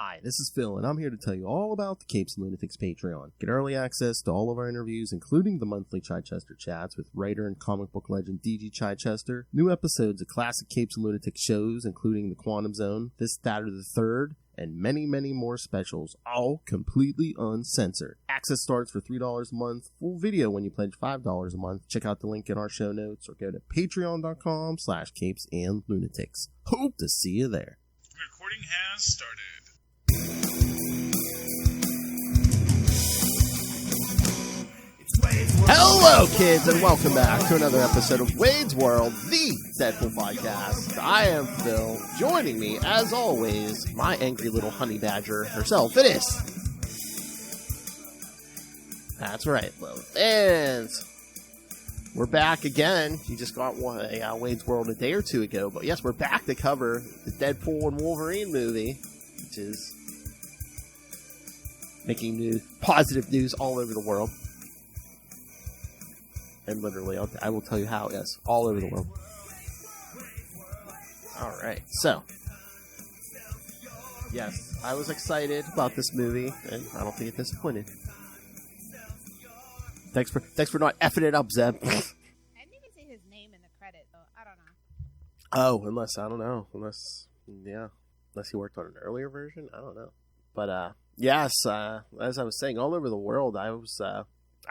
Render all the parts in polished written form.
Hi, this is Phil, and I'm here to tell you all about the Capes and Lunatics Patreon. Get early access to all of our interviews, including the monthly Chichester chats with writer and comic book legend D.G. Chichester, new episodes of classic Capes and Lunatics shows, including The Quantum Zone, This, That, or the Third, and many, many more specials, all completely uncensored. Access starts for $3 a month, full video when you pledge $5 a month. Check out the link in our show notes or go to patreon.com/CapesandLunatics. Hope to see you there. Recording has started. Hello, kids, and welcome back to another episode of Wade's World, the Deadpool Podcast. I am Phil. Joining me, as always, my angry little honey badger herself. It is. That's right, Lilith. And we're back again. You just got Wade's World a day or two ago, but yes, we're back to cover the Deadpool and Wolverine movie, which is making news, positive news all over the world. And literally, I will tell you how, yes, all over the world. Alright, so. Yes, I was excited about this movie, and I don't think it disappointed. Thanks for not effing it up, Zeb. I didn't even see his name in the credit, though. I don't know. Oh, unless he worked on an earlier version? I don't know. But, yes, as I was saying, all over the world, I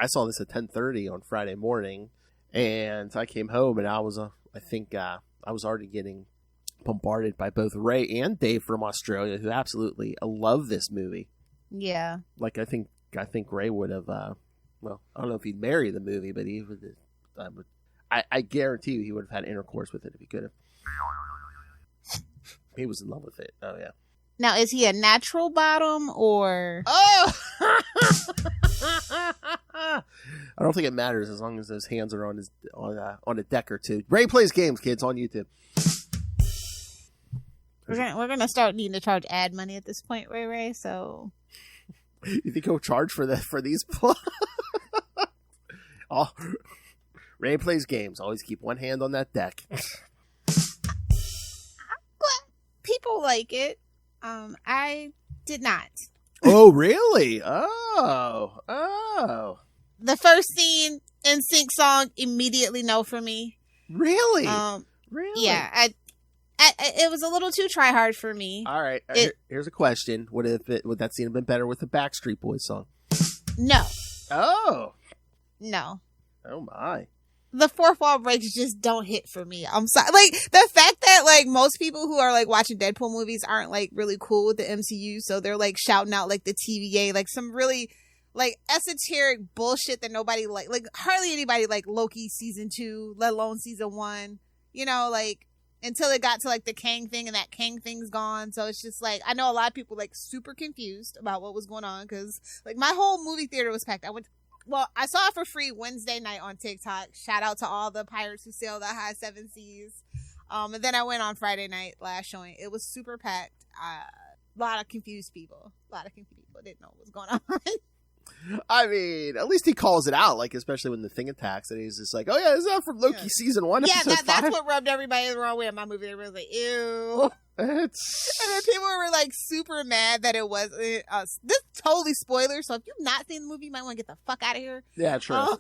saw this at 10:30 on Friday morning, and I came home, and I was already getting bombarded by both Ray and Dave from Australia, who absolutely love this movie. Yeah. Like, I think Ray would have, well, I don't know if he'd marry the movie, but he would, I guarantee you he would have had intercourse with it if he could have. He was in love with it. Oh, yeah. Now, is he a natural bottom, or... Oh! I don't think it matters as long as those hands are on a deck or two. Ray plays games, kids, on YouTube. We're gonna start needing to charge ad money at this point, Ray. So, you think he'll charge for these? Oh, Ray plays games. Always keep one hand on that deck. People like it. I did not. Oh, really? Oh. The first scene, NSYNC song, immediately no for me. Really? Really? Yeah. It was a little too try hard for me. All right. Here's a question: would that scene have been better with the Backstreet Boys song? No. Oh. No. Oh my. The fourth wall breaks just don't hit for me. I'm sorry. Like, the fact that, like, most people who are, like, watching Deadpool movies aren't, like, really cool with the MCU, so they're, like, shouting out, like, the TVA, like, some really, like, esoteric bullshit that nobody, like, hardly anybody, like, Loki season 2, let alone season 1, you know, like, until it got to, like, the Kang thing, and that Kang thing's gone, so it's just, like, I know a lot of people, like, super confused about what was going on, because, like, my whole movie theater was packed. I saw it for free Wednesday night on TikTok. Shout out to all the pirates who sail the high seven seas. And then I went on Friday night last showing. It was super packed. A lot of confused people. Didn't know what was going on. I mean, at least he calls it out, like, especially when the thing attacks, and he's just like, oh yeah, is that from Loki season 1, episode 5? That's what rubbed everybody the wrong way in my movie. Everybody was like, ew. And then people were, like, super mad that it was this totally spoiler, so if you've not seen the movie, you might want to get the fuck out of here. Yeah, true.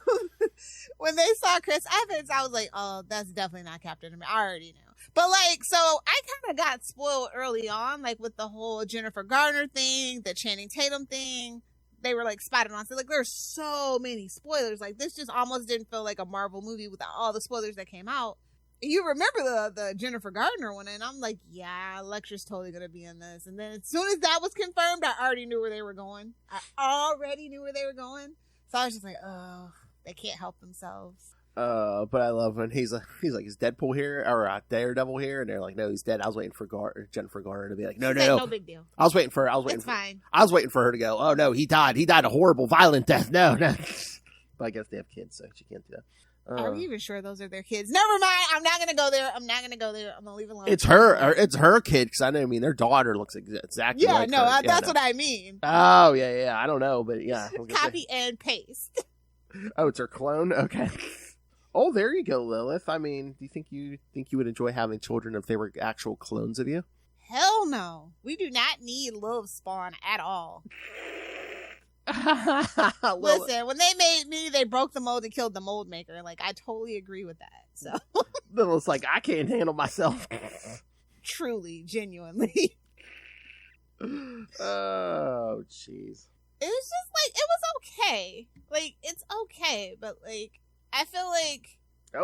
When they saw Chris Evans, I was like, oh, that's definitely not Captain America. I already knew. But, like, so I kind of got spoiled early on, like, with the whole Jennifer Garner thing, the Channing Tatum thing. They were, like, spotted on. So, like, there's so many spoilers. Like, this just almost didn't feel like a Marvel movie with all the spoilers that came out. You remember the Jennifer Gardner one, and I'm like, yeah, Lecter's totally going to be in this. And then as soon as that was confirmed, I already knew where they were going. So I was just like, oh, they can't help themselves. But I love when he's like, is Deadpool here or Daredevil here? And they're like, no, he's dead. I was waiting for Jennifer Garner to be like, no, no big deal. I was waiting for her to go, oh no, he died a horrible, violent death. No. But I guess they have kids, so she can't do that. Are you even sure those are their kids? Never mind. I'm not going to go there. I'm going to leave it alone. It's her kid, because I know, their daughter looks exactly like her. That's what I mean. Oh, yeah. I don't know, but yeah. Copy and paste. Oh, it's her clone? Okay. Oh, there you go, Lilith. I mean, do you think you would enjoy having children if they were actual clones of you? Hell no. We do not need Lilith spawn at all. Listen, when they made me, they broke the mold and killed the mold maker. Like, I totally agree with that. So Lilith's like, I can't handle myself. Truly, genuinely. Oh, jeez. It was just like, it was okay. Like, it's okay, but like, I feel like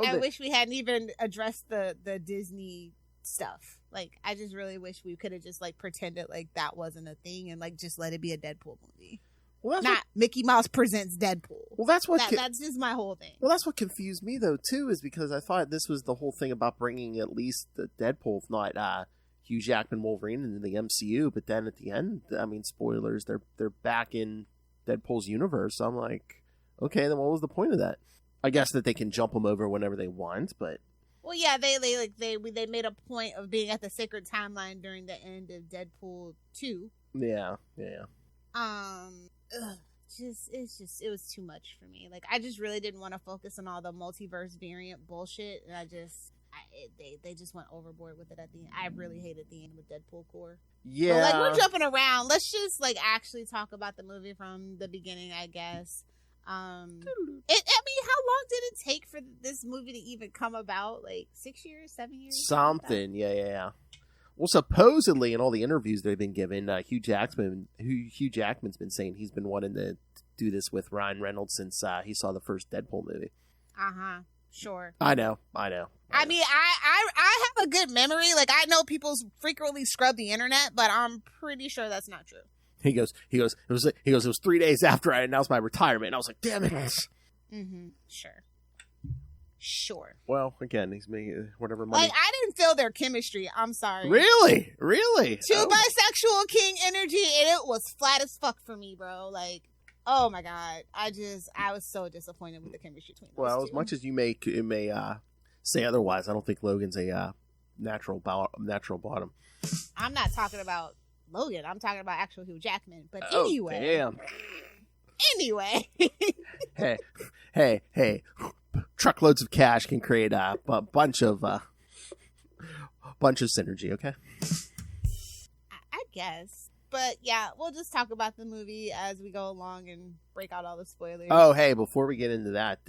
I wish we hadn't even addressed the Disney stuff. Like, I just really wish we could have just like pretended like that wasn't a thing and like just let it be a Deadpool movie. Well, not Mickey Mouse presents Deadpool. Well, that's that's just my whole thing. Well, that's what confused me though too, is because I thought this was the whole thing about bringing at least the Deadpool, if not Hugh Jackman Wolverine, into the MCU. But then at the end, I mean, spoilers, they're back in Deadpool's universe. So I'm like, okay, then what was the point of that? I guess that they can jump them over whenever they want, but well, yeah, they made a point of being at the sacred timeline during the end of Deadpool 2. Yeah. It was too much for me. Like, I just really didn't want to focus on all the multiverse variant bullshit, and they just went overboard with it at the end. I really hated the end with Deadpool core. Yeah, but, like, we're jumping around. Let's just like actually talk about the movie from the beginning, I guess. I mean, how long did it take for this movie to even come about? Like 6 years, 7 years? Something. Yeah. Well, supposedly in all the interviews they've been given, Hugh Jackman's been saying he's been wanting to do this with Ryan Reynolds since he saw the first Deadpool movie. Sure. I know. I mean, I have a good memory. Like, I know people frequently scrub the internet, but I'm pretty sure that's not true. He goes. It was 3 days after I announced my retirement, and I was like, damn it. Sure. Well, again, he's making whatever money. Like, I didn't feel their chemistry. I'm sorry. Really? Two bisexual king energy, and it was flat as fuck for me, bro. Like, oh my god, I was so disappointed with the chemistry between those two. As much as you may say otherwise, I don't think Logan's a natural bottom. I'm not talking about Logan. I'm talking about actual Hugh Jackman. But anyway. Damn. Anyway. Hey. Truckloads of cash can create a bunch of synergy, okay? I guess. But yeah, we'll just talk about the movie as we go along and break out all the spoilers. Oh, hey, before we get into that,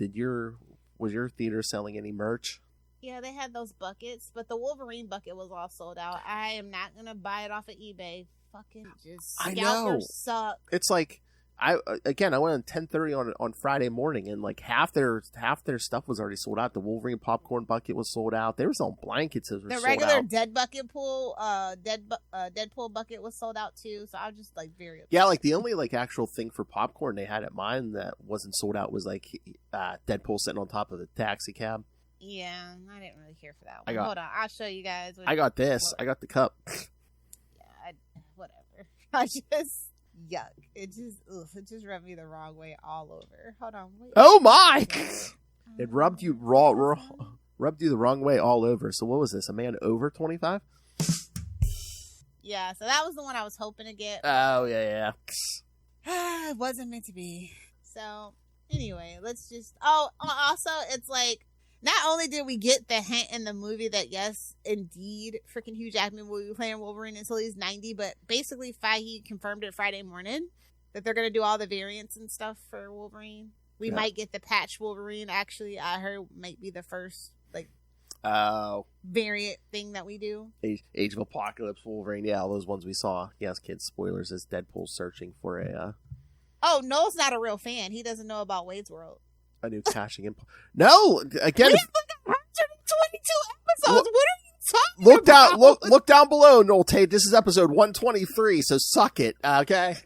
was your theater selling any merch? Yeah, they had those buckets, but the Wolverine bucket was all sold out. I am not going to buy it off of eBay. Fucking just scalpers suck. It's like, I went on 10:30 on Friday morning, and like half their stuff was already sold out. The Wolverine popcorn bucket was sold out. They were selling blankets that were sold out. The regular Deadpool bucket was sold out too. So I was just like very upset. Yeah, like the only like actual thing for popcorn they had at mine that wasn't sold out was like Deadpool sitting on top of the taxi cab. Yeah, I didn't really care for that one. Hold on, I'll show you guys. I got this. I got the cup. Yeah, whatever. I just. Yuck. It just rubbed me the wrong way all over. Hold on. Wait. Oh my! It rubbed you the wrong way all over. So what was this? A man over 25? Yeah, so that was the one I was hoping to get. Oh, yeah. It wasn't meant to be. So, anyway, let's just... Oh, also, it's like, not only did we get the hint in the movie that, yes, indeed, freaking Hugh Jackman will be playing Wolverine until he's 90, but basically Feige confirmed it Friday morning that they're going to do all the variants and stuff for Wolverine. We might get the patch Wolverine, actually. I heard might be the first, like, variant thing that we do. Age of Apocalypse Wolverine, yeah, all those ones we saw. Yes, kids, spoilers, as Deadpool searching for a... Oh, Noel's not a real fan. He doesn't know about Wade's World. A new cashing in. No, again. We have like 122 episodes. What are you talking about? Look down below, Noel Tate. This is episode 123, so suck it, okay?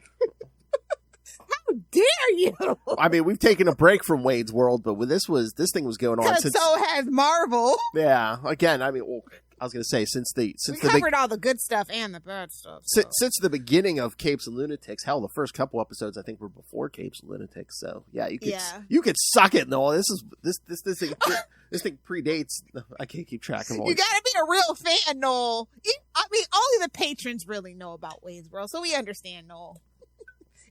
How dare you? I mean, we've taken a break from Wade's World, but this thing was going on since. So has Marvel. Yeah, again, I mean, I was going to say we covered all the good stuff and the bad stuff. So. Since the beginning of Capes and Lunatics, hell, the first couple episodes I think were before Capes and Lunatics. So yeah, you could suck it, Noel. This thing predates. I can't keep track of all. You got to be a real fan, Noel. I mean, only the patrons really know about Wade's World, so we understand, Noel.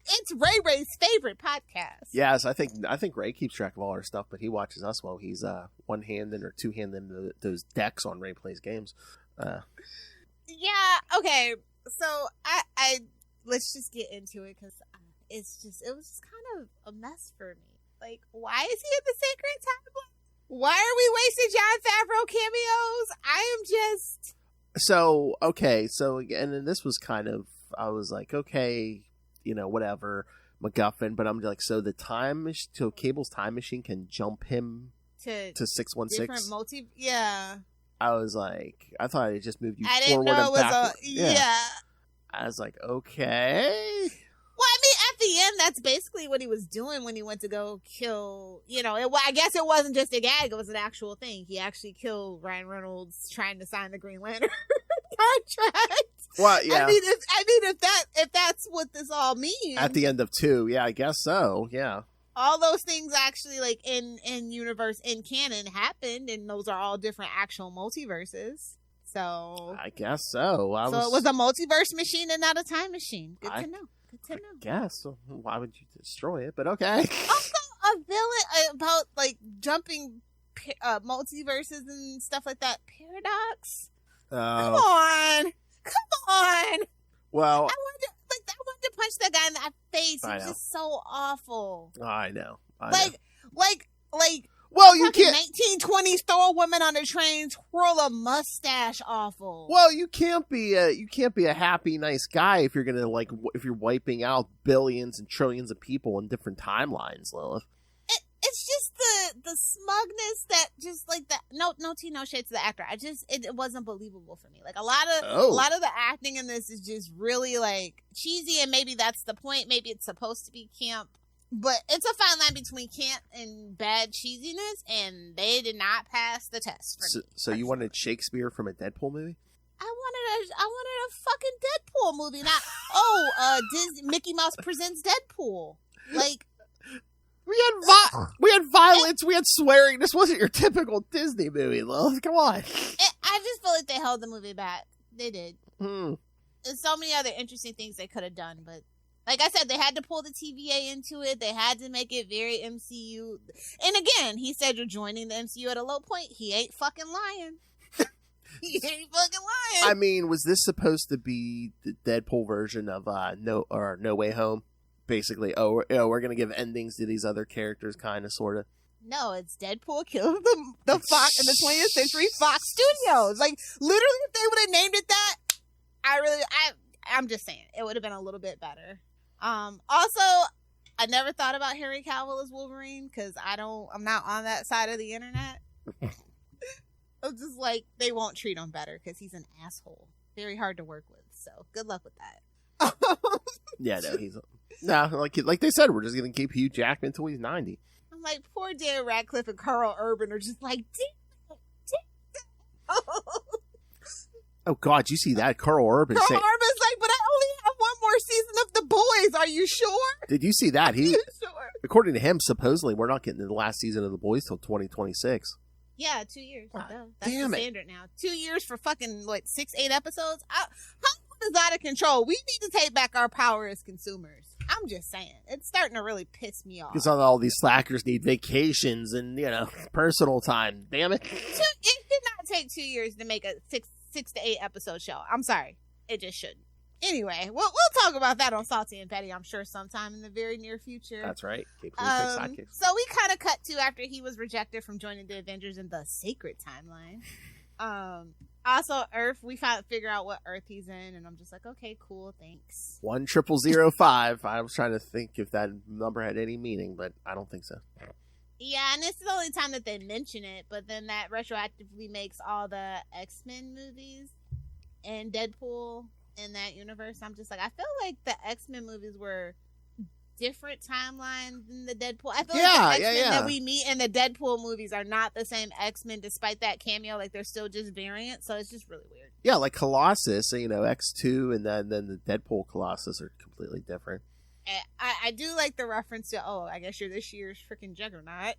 It's Ray Ray's favorite podcast. Yes, I think Ray keeps track of all our stuff, but he watches us while he's one-handed or two-handed those decks on Ray Plays Games. Yeah, okay. So I let's just get into it because it was just kind of a mess for me. Like, why is he in the Sacred Timeline? Why are we wasting Jon Favreau cameos? I am just... So, okay, so again, and this was kind of, I was like, okay, whatever, MacGuffin, but I'm like, so so Cable's time machine can jump him to 616? Different yeah. I was like, I thought it just moved you I didn't forward know and it was backward. yeah. I was like, okay. Well, I mean, at the end, that's basically what he was doing when he went to go kill, I guess it wasn't just a gag, it was an actual thing. He actually killed Ryan Reynolds trying to sign the Green Lantern contract. Well, yeah. I mean, if that's what this all means. At the end of 2, yeah, I guess so, yeah. All those things actually, like, in universe, in canon, happened, and those are all different actual multiverses. So I guess so. It was a multiverse machine and not a time machine. Good to know. I guess. Why would you destroy it? But okay. Also, a villain about, like, jumping multiverses and stuff like that. Paradox? Come on! Well, I wanted to punch that guy in the face. It was just so awful. I know. Well, you can't. 1920s throw a woman on a train, twirl a mustache. Awful. Well, you can't be a happy, nice guy if you're gonna if you're wiping out billions and trillions of people in different timelines, Lilith. It's just the smugness that just like that. No shade to the actor. It wasn't believable for me. Like a lot of the acting in this is just really like cheesy, and maybe that's the point. Maybe it's supposed to be camp. But it's a fine line between camp and bad cheesiness, and they did not pass the test. So you wanted Shakespeare from a Deadpool movie? I wanted a fucking Deadpool movie, not Disney Mickey Mouse presents Deadpool. Like we had violence, we had swearing. This wasn't your typical Disney movie, Lilith. Come on. I just feel like they held the movie back. They did. There's so many other interesting things they could have done, but. Like I said, they had to pull the TVA into it. They had to make it very MCU. And again, he said you're joining the MCU at a low point. He ain't fucking lying. He ain't fucking lying. I mean, was this supposed to be the Deadpool version of No Way Home? Basically, we're going to give endings to these other characters, kind of, sort of. No, it's Deadpool killed the Fox in the 20th Century Fox Studios. Like, literally, if they would have named it that, I'm just saying, it would have been a little bit better. Also, I never thought about Henry Cavill as Wolverine because I'm not on that side of the internet. I'm just like, they won't treat him better because he's an asshole. Very hard to work with. So good luck with that. Yeah, no, like they said, we're just gonna keep Hugh Jackman until he's 90. I'm like, poor Dan Radcliffe and Carl Urban are just like, Oh God, you see that Carl Urban? Urban's like, but I only have one more season of The Boys. Are you sure? Did you see that? Sure. According to him, supposedly we're not getting to the last season of The Boys till 2026. Yeah, 2 years. That's damn the standard now. 2 years for fucking 6-8 episodes. Hollywood is out of control. We need to take back our power as consumers. I'm just saying, it's starting to really piss me off. Because all these slackers need vacations and personal time. Damn it! It did not take 2 years to make a 6 to 8 episode show. I'm sorry, it just shouldn't. Anyway, we'll talk about that on Salty and Petty, I'm sure, sometime in the very near future. That's right. So we kind of cut to after he was rejected from joining the Avengers in the Sacred Timeline. Also, Earth, we figure out what Earth he's in, and I'm just like, okay, cool, thanks. 10005. I was trying to think if that number had any meaning, but I don't think so. Yeah, and it's the only time that they mention it, but then that retroactively makes all the X-Men movies and Deadpool in that universe. I'm just like, I feel like the X-Men movies were different timelines than the Deadpool. I feel like the X-Men that we meet in the Deadpool movies are not the same X-Men despite that cameo. Like, they're still just variants, so it's just really weird. Yeah, like Colossus, X2, and then the Deadpool Colossus are completely different. I do like the reference to, I guess you're this year's freaking Juggernaut.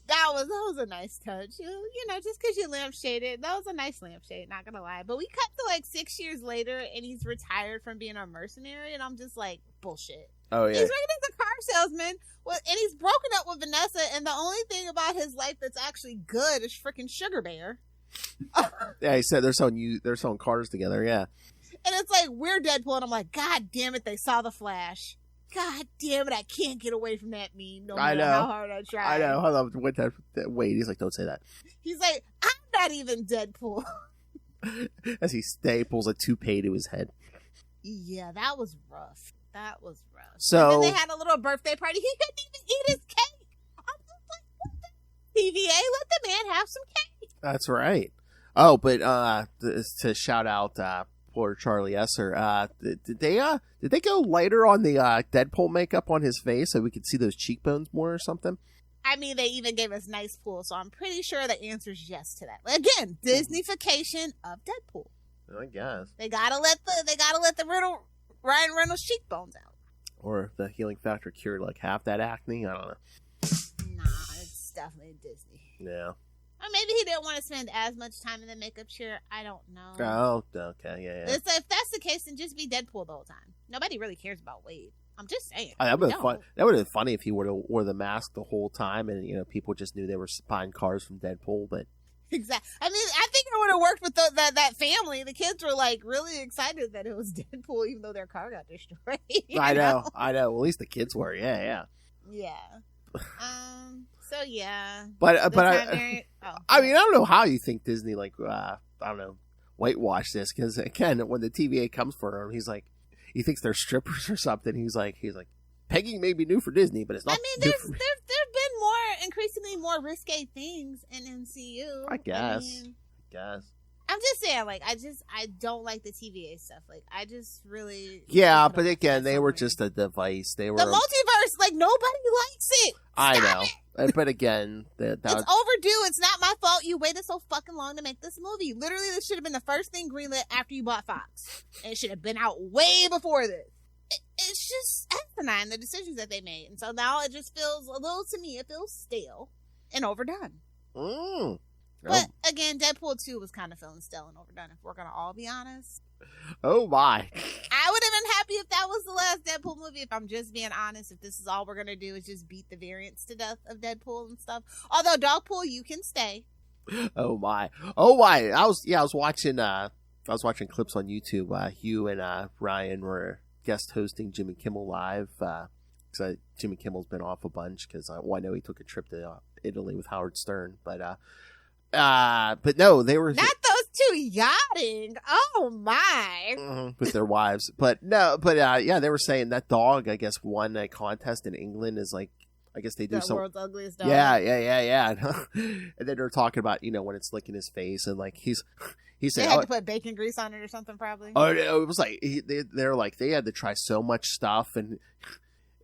That was a nice touch. Just because you lampshaded, that was a nice lampshade, not gonna lie. But we cut to 6 years later, and he's retired from being a mercenary, and I'm just like, bullshit. Oh, yeah. He's working as a car salesman, and he's broken up with Vanessa, and the only thing about his life that's actually good is freaking Sugar Bear. Yeah, he said they're selling cars together. Yeah. And it's like, we're Deadpool, and I'm like, God damn it, they saw the Flash. God damn it, I can't get away from that meme no matter how hard I try. I know. I love wait, he's like, don't say that. He's like, I'm not even Deadpool. As he staples a toupee to his head. Yeah, that was rough. So and then they had a little birthday party. He couldn't even eat his cake. I'm just like, what the TVA? Let the man have some cake. That's right. Oh, but to shout out poor Charlie Esser. Did they go lighter on the Deadpool makeup on his face so we could see those cheekbones more or something? I mean, they even gave us nice pool, so I'm pretty sure the answer is yes to that. Again, Disneyfication of Deadpool. I guess they gotta let the Ryan Reynolds cheekbones out. Or the healing factor cured like half that acne. I don't know. Nah, it's definitely Disney. Yeah. Or maybe he didn't want to spend as much time in the makeup chair. I don't know. Oh, okay, yeah. If that's the case, then just be Deadpool the whole time. Nobody really cares about Wade. I'm just saying. That would have been funny if he would have wore the mask the whole time, and people just knew they were buying cars from Deadpool. But exactly. I mean, I think it would have worked with that family. The kids were like really excited that it was Deadpool, even though their car got destroyed. I know. Well, at least the kids were. Yeah. So yeah. But I mean, I don't know how you think Disney I don't know, whitewash this, because again, when the TVA comes for him, he's like, he thinks they're strippers or something. He's like, pegging may be new for Disney, but it's not. I mean, there's been increasingly more risque things in MCU. I guess. I'm just saying, I don't like the TVA stuff. I just really. Yeah, but again, they were just a device. They were the multiverse. Nobody likes it. I know. But again, it's overdue. It's not my fault you waited so fucking long to make this movie. Literally, this should have been the first thing greenlit after you bought Fox. And it should have been out way before this. It's just asinine, the decisions that they made. And so now it just feels it feels stale and overdone. But again, Deadpool 2 was kind of feeling stale and overdone, if we're going to all be honest. Oh my. I would have been happy if that was the last Deadpool movie, if I'm just being honest. If this is all we're going to do is just beat the variants to death of Deadpool and stuff. Although, Dogpool, you can stay. Oh my. I was watching clips on YouTube. Hugh and Ryan were guest hosting Jimmy Kimmel Live. Because Jimmy Kimmel's been off a bunch because I know he took a trip to Italy with Howard Stern. But no, they were not those two yachting. Oh my! With their wives, but yeah, they were saying that dog, I guess, won a contest in England. Is like, I guess they do the world's ugliest dog. Yeah. And then they're talking about when it's licking his face and he said they had to put bacon grease on it or something probably. Oh, it was like they're like they had to try so much stuff and.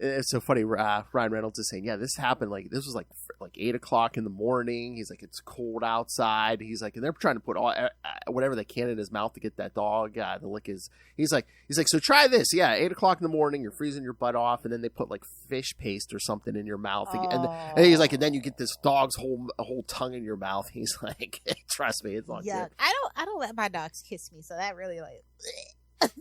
It's so funny. Ryan Reynolds is saying, "Yeah, this happened. This was like 8:00 in the morning." He's like, "It's cold outside." He's like, and they're trying to put all whatever they can in his mouth to get that dog to lick his. He's like, so try this. Yeah, 8:00 in the morning, you're freezing your butt off, and then they put fish paste or something in your mouth, and he's like, and then you get this dog's whole tongue in your mouth. He's like, "Trust me, it's not good." I don't let my dogs kiss me, so that really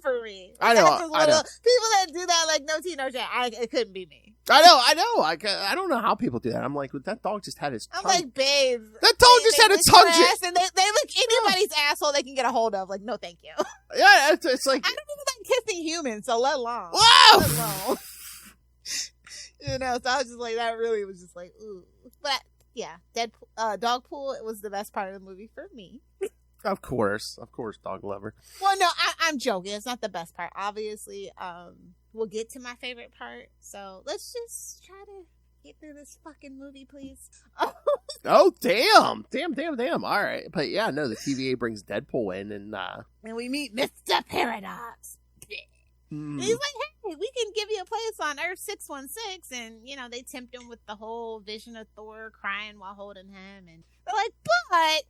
for me. I know. People that do that, no tea, no chat. It couldn't be me. I know. I don't know how people do that. I'm like, that dog just had his tongue. I'm like, babe. That dog just had a tongue. And they lick anybody's asshole they can get a hold of. No, thank you. Yeah, it's like. I don't even like kissing humans, so let alone. Whoa! Let alone. So I was just like, that really was just like, ooh. But yeah, Deadpool, Dogpool, it was the best part of the movie for me. Of course, dog lover. Well, no, I'm joking. It's not the best part. Obviously, we'll get to my favorite part. So let's just try to get through this fucking movie, please. Oh, damn. All right. But yeah, no, the TVA brings Deadpool in and we meet Mr. Paradox. And he's like, hey, we can give you a place on Earth 616. And, they tempt him with the whole vision of Thor crying while holding him. And they're like, but,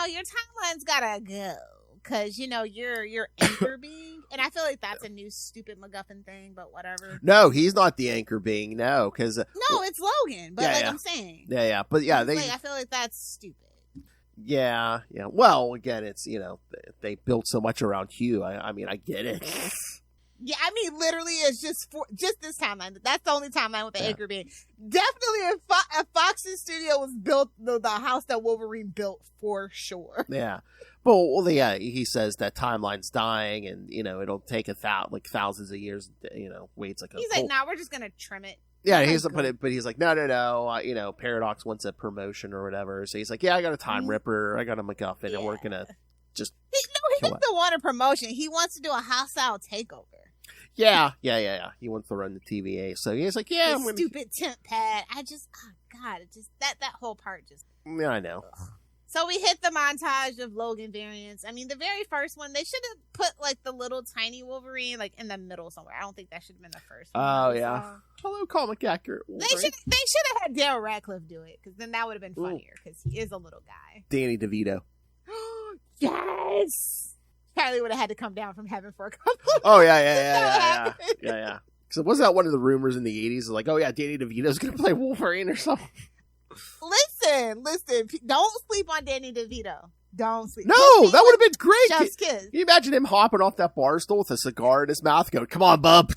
your timeline's gotta go. Because, you're anchor being. And I feel like that's a new stupid MacGuffin thing, but whatever. No, he's not the anchor being, no. Because no, it's Logan. But I'm saying. Yeah. But yeah, I feel like that's stupid. Yeah. Well, again, it's, they built so much around Hugh. I mean, I get it. Yeah, I mean, literally, it's just this timeline. That's the only timeline with the anchor being. Definitely, if Fox's studio was built, the house that Wolverine built for sure. Yeah. Well, yeah, he says that timeline's dying, and it'll take thousands of years. Wade's like, he's like, nah, we're just gonna trim it. Yeah, but he's like, no. Paradox wants a promotion or whatever, so he's like, yeah, I got a Time Ripper, I got a MacGuffin, and we're gonna just. He doesn't want a promotion. He wants to do a hostile takeover. Yeah. He wants to run the TVA, so he's like, yeah, I'm gonna... stupid temp pad. That whole part just. Yeah, I know. Ugh. So we hit the montage of Logan variants. I mean, the very first one, they should have put the little tiny Wolverine in the middle somewhere. I don't think that should have been the first one. Oh yeah. Hello, comic accurate Wolverine. They should have had Daryl Radcliffe do it, because then that would have been funnier, because he is a little guy. Danny DeVito. Yes. Apparently would have had to come down from heaven for a couple. Oh yeah. Because wasn't that one of the rumors in the 80s? Like, oh yeah, Danny DeVito's gonna play Wolverine or something. Listen. Don't sleep on Danny DeVito. Don't sleep. No, that would have been great. Chef's kiss. Can you imagine him hopping off that bar stool with a cigar in his mouth, going, "Come on, bub."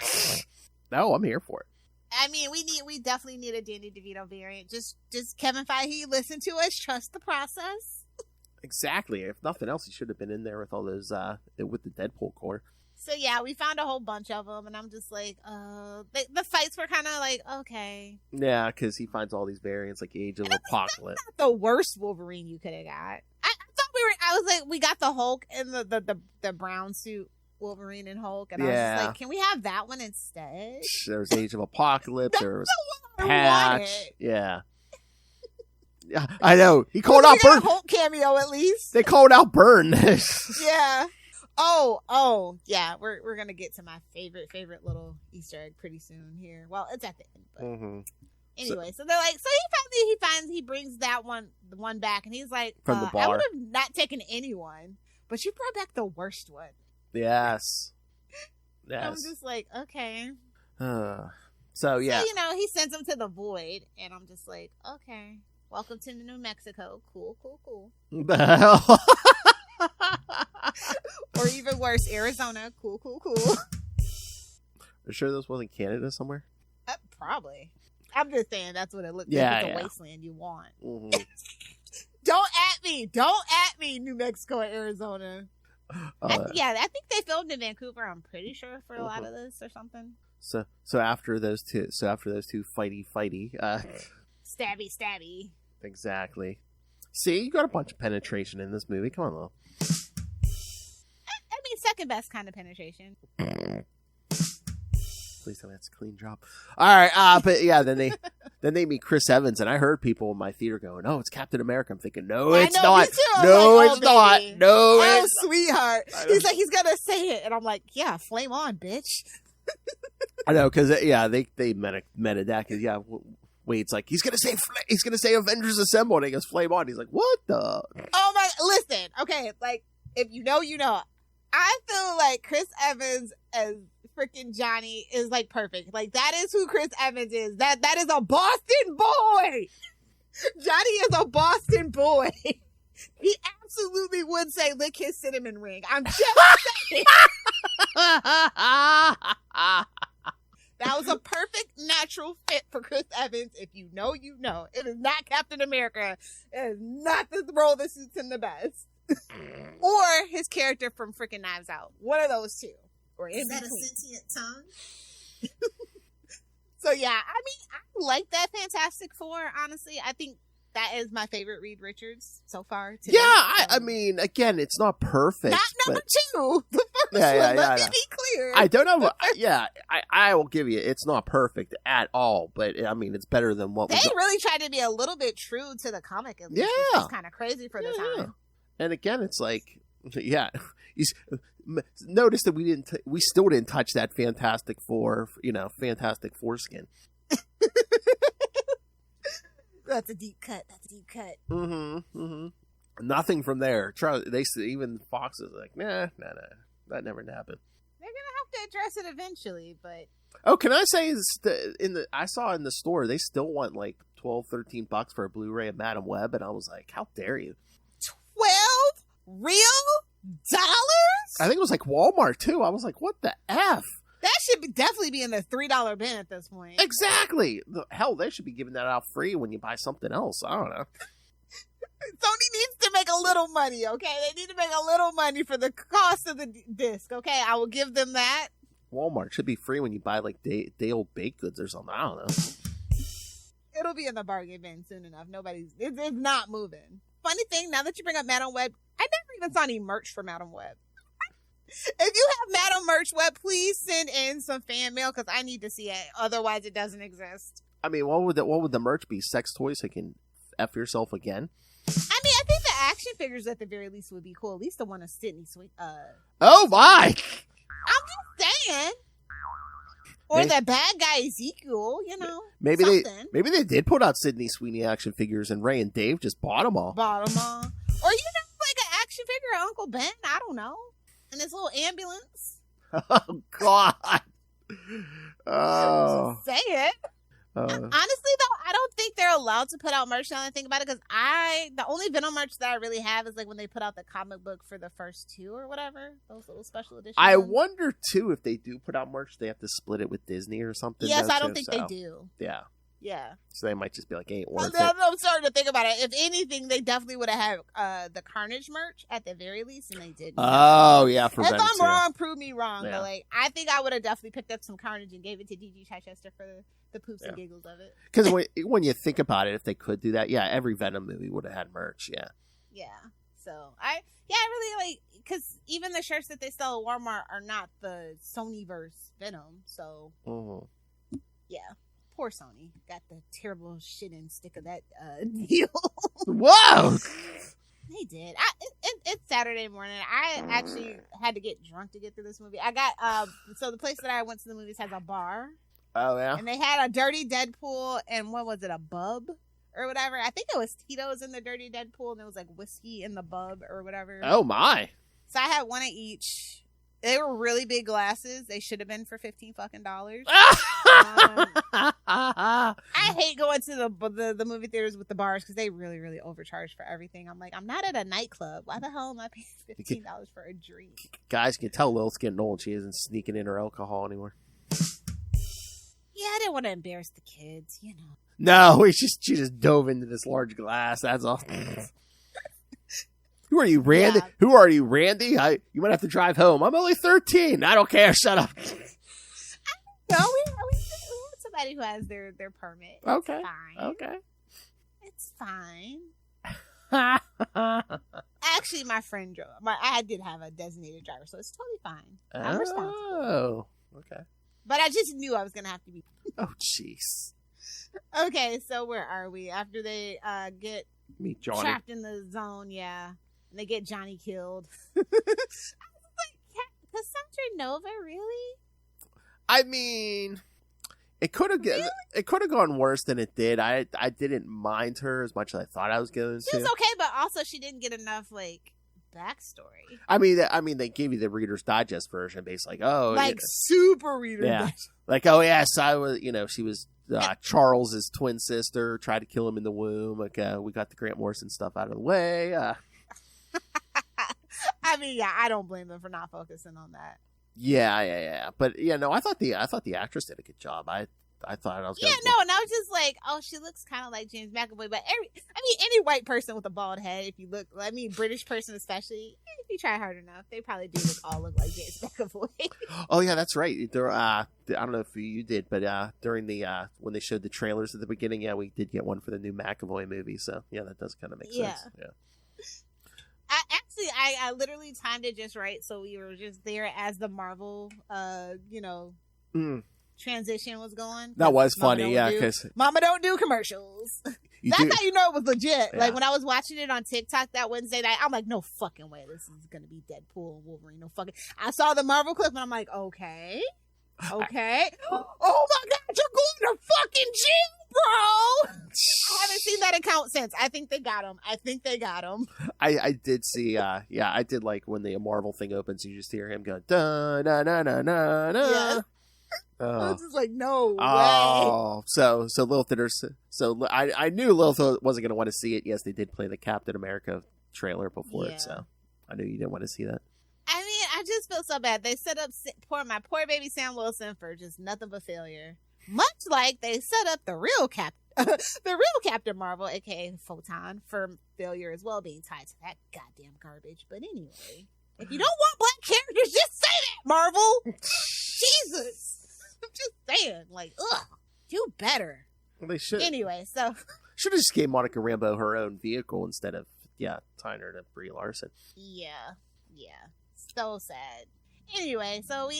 No, I'm here for it. I mean, we definitely need a Danny DeVito variant. Just Kevin Feige, listen to us. Trust the process. Exactly. If nothing else, he should have been in there with all those with the Deadpool core. So yeah, we found a whole bunch of them, and I'm just like, the fights were kind of like, okay. Yeah, because he finds all these variants like Age of Apocalypse. That's not the worst Wolverine you could have got. I was like, we got the Hulk and the brown suit Wolverine and Hulk, and I was just like, can we have that one instead? There's Age of Apocalypse. There was the one Patch. Yeah. Yeah, I know. He called out Burn. Hulk cameo at least. They called out Burn. Yeah. Oh, yeah. We're gonna get to my favorite little Easter egg pretty soon here. Well, it's at the end, but anyway. So they're like, he brings that one back, and he's like, from the bar. I would have not taken anyone, but you brought back the worst one. Yes. I'm just like, okay. So yeah. So, he sends him to the void, and I'm just like, okay. Welcome to New Mexico. Cool. The hell? Or even worse, Arizona. Cool. Are you sure this wasn't Canada somewhere? Probably. I'm just saying that's what it looked like. It's the wasteland you want. Mm-hmm. Don't at me, New Mexico and Arizona. I think they filmed in Vancouver, I'm pretty sure, for a lot of this or something. So after those two fighty. Stabby. Exactly. See, you got a bunch of penetration in this movie. Come on, Lil. I mean, second best kind of penetration. Please tell me that's a clean job. All right, but yeah, then they meet Chris Evans, and I heard people in my theater going, "Oh, it's Captain America." I'm thinking, "No, it's not. No, it's not. No, it's sweetheart." He's like, he's gonna say it, and I'm like, "Yeah, flame on, bitch." I know, because they meta that, because Wade's like, he's gonna say Avengers Assemble, and he goes flame on. He's like, what the? Oh my! Listen, okay, if you know, you know. I feel like Chris Evans as freaking Johnny is perfect. That is who Chris Evans is. That is a Boston boy. Johnny is a Boston boy. He absolutely would say lick his cinnamon ring. I'm just saying. That was a perfect natural fit for Chris Evans. If you know, you know. It is not Captain America. It is not the role that suits him the best. Or his character from freaking Knives Out. One of those two. Or is that a sentient tongue? So yeah, I mean, I like that Fantastic Four, honestly. I think that is my favorite Reed Richards so far. Today. Yeah, I mean, again, it's not perfect. Not number two. The first one, let me be clear. I don't know. I will give you, it's not perfect at all, but I mean, it's better than what they really tried to be a little bit true to the comic. At least. It's kind of crazy for the time. And again, it's like, notice that we still didn't touch that Fantastic Four skin. That's a deep cut. Mm-hmm. Nothing from there. Even Fox is like, nah, that never happened. They're gonna have to address it eventually, but. Oh, can I say I saw in the store they still want like $12-13 for a Blu-ray of Madam Web, and I was like, how dare you? 12 real dollars? I think it was like Walmart too. I was like, what the F? That should definitely be in the $3 bin at this point. Exactly. Hell, they should be giving that out free when you buy something else. I don't know. Sony needs to make a little money, okay? They need to make a little money for the cost of the disc, okay? I will give them that. Walmart should be free when you buy like day-old baked goods or something. I don't know. It'll be in the bargain bin soon enough. It's not moving. Funny thing, now that you bring up Madam Web, I never even saw any merch for Madam Web. If you have Madam Merch Web, please send in some fan mail because I need to see it. Otherwise, it doesn't exist. I mean, what would the merch be? Sex toys so you can F yourself again? I mean, I think the action figures at the very least would be cool. At least the one of Sydney Sweet. Oh my! I'm just saying. Or the bad guy Ezekiel, Maybe something. Maybe they did put out Sydney Sweeney action figures and Ray and Dave just bought them all. Or like an action figure of Uncle Ben. I don't know. And his little ambulance. Oh God! Oh, Just say it. Honestly, though, I don't think they're allowed to put out merch now that I think about it, because the only Venom merch that I really have is like when they put out the comic book for the first 2 or whatever, those little special editions. I wonder too if they do put out merch, they have to split it with Disney or something. Yes, I don't think they do. Yeah. Yeah. So they might just be like, ain't worth it. I'm starting to think about it. If anything, they definitely would have had the Carnage merch at the very least, and they didn't. Oh, yeah. For if Venom I'm wrong, prove me wrong. Yeah. But I think I would have definitely picked up some Carnage and gave it to DG Chichester for the poops and giggles of it. Because when you think about it, if they could do that, yeah, every Venom movie would have had merch. Yeah. Yeah. So I really like, because even the shirts that they sell at Walmart are not the Sonyverse Venom. So yeah. Poor Sony got the terrible shit in stick of that deal. Whoa! They did. It's Saturday morning. I actually had to get drunk to get through this movie. I got so the place that I went to the movies has a bar. Oh yeah. And they had a Dirty Deadpool and what was it, a bub or whatever? I think it was Tito's in the Dirty Deadpool and it was like whiskey in the bub or whatever. Oh my! So I had one of each. They were really big glasses. They should have been for $15 fucking. I hate going to the movie theaters with the bars because they really, really overcharge for everything. I'm like, I'm not at a nightclub. Why the hell am I paying $15 for a drink? Guys can tell Lilith's getting old. She isn't sneaking in her alcohol anymore. Yeah, I didn't want to embarrass the kids, No, she just dove into this large glass. That's all. Who are you, Randy? Yeah. Who are you, Randy? You might have to drive home. I'm only 13. I don't care. Shut up. No, we have somebody who has their permit. Okay. It's fine. Okay. It's fine. Actually, my friend drove. I did have a designated driver, so it's totally fine. I'm responsible. Oh, okay. But I just knew I was going to have to be. Oh, jeez. Okay, so where are we? After they get meet Johnny trapped in the zone, yeah. And they get Johnny killed. I was like, Cassandra Nova, really? I mean, it could have gone worse than it did. I didn't mind her as much as I thought I was going to. She was okay, but also she didn't get enough backstory. I mean, they gave you the Reader's Digest version, basically. Super Reader's Digest. Like, oh yes, I was. She was Charles's twin sister. Tried to kill him in the womb. Like, we got the Grant Morrison stuff out of the way. I mean, yeah, I don't blame them for not focusing on that. Yeah. But no, I thought the actress did a good job. I thought I was. And I was just like, oh, she looks kind of like James McAvoy. But any white person with a bald head, if you look, British person especially, if you try hard enough, they probably do all look like James McAvoy. Oh yeah, that's right. There, I don't know if you did, but during the when they showed the trailers at the beginning, yeah, we did get one for the new McAvoy movie. So yeah, that does kind of make sense. Yeah. I literally timed it just right, so we were just there as the Marvel, transition was going. That was funny, yeah, because Mama don't do commercials. That's how you know it was legit. Yeah. Like when I was watching it on TikTok that Wednesday night, I'm like, no fucking way, this is gonna be Deadpool and Wolverine. No fucking. I saw the Marvel clip and I'm like, okay. Oh my God, you're going to fucking jail, bro! I haven't seen that account since. I think they got him. I did see, I did like when the Marvel thing opens, you just hear him go, da na na na na na. Yes. I was just like, no way. Oh, so Lilith, I knew Lilith wasn't going to want to see it. Yes, they did play the Captain America trailer before it, so I knew you didn't want to see that. I mean, I just feel so bad. They set up my poor baby Sam Wilson for just nothing but failure. Much like they set up the real Captain Marvel, aka Photon, for failure as well, being tied to that goddamn garbage. But anyway, if you don't want black characters, just say that, Marvel. Jesus, I'm just saying, like, ugh, do better. Well, they should. Anyway, so should have just gave Monica Rambeau her own vehicle instead of tying her to Brie Larson. Yeah, so sad. Anyway, so we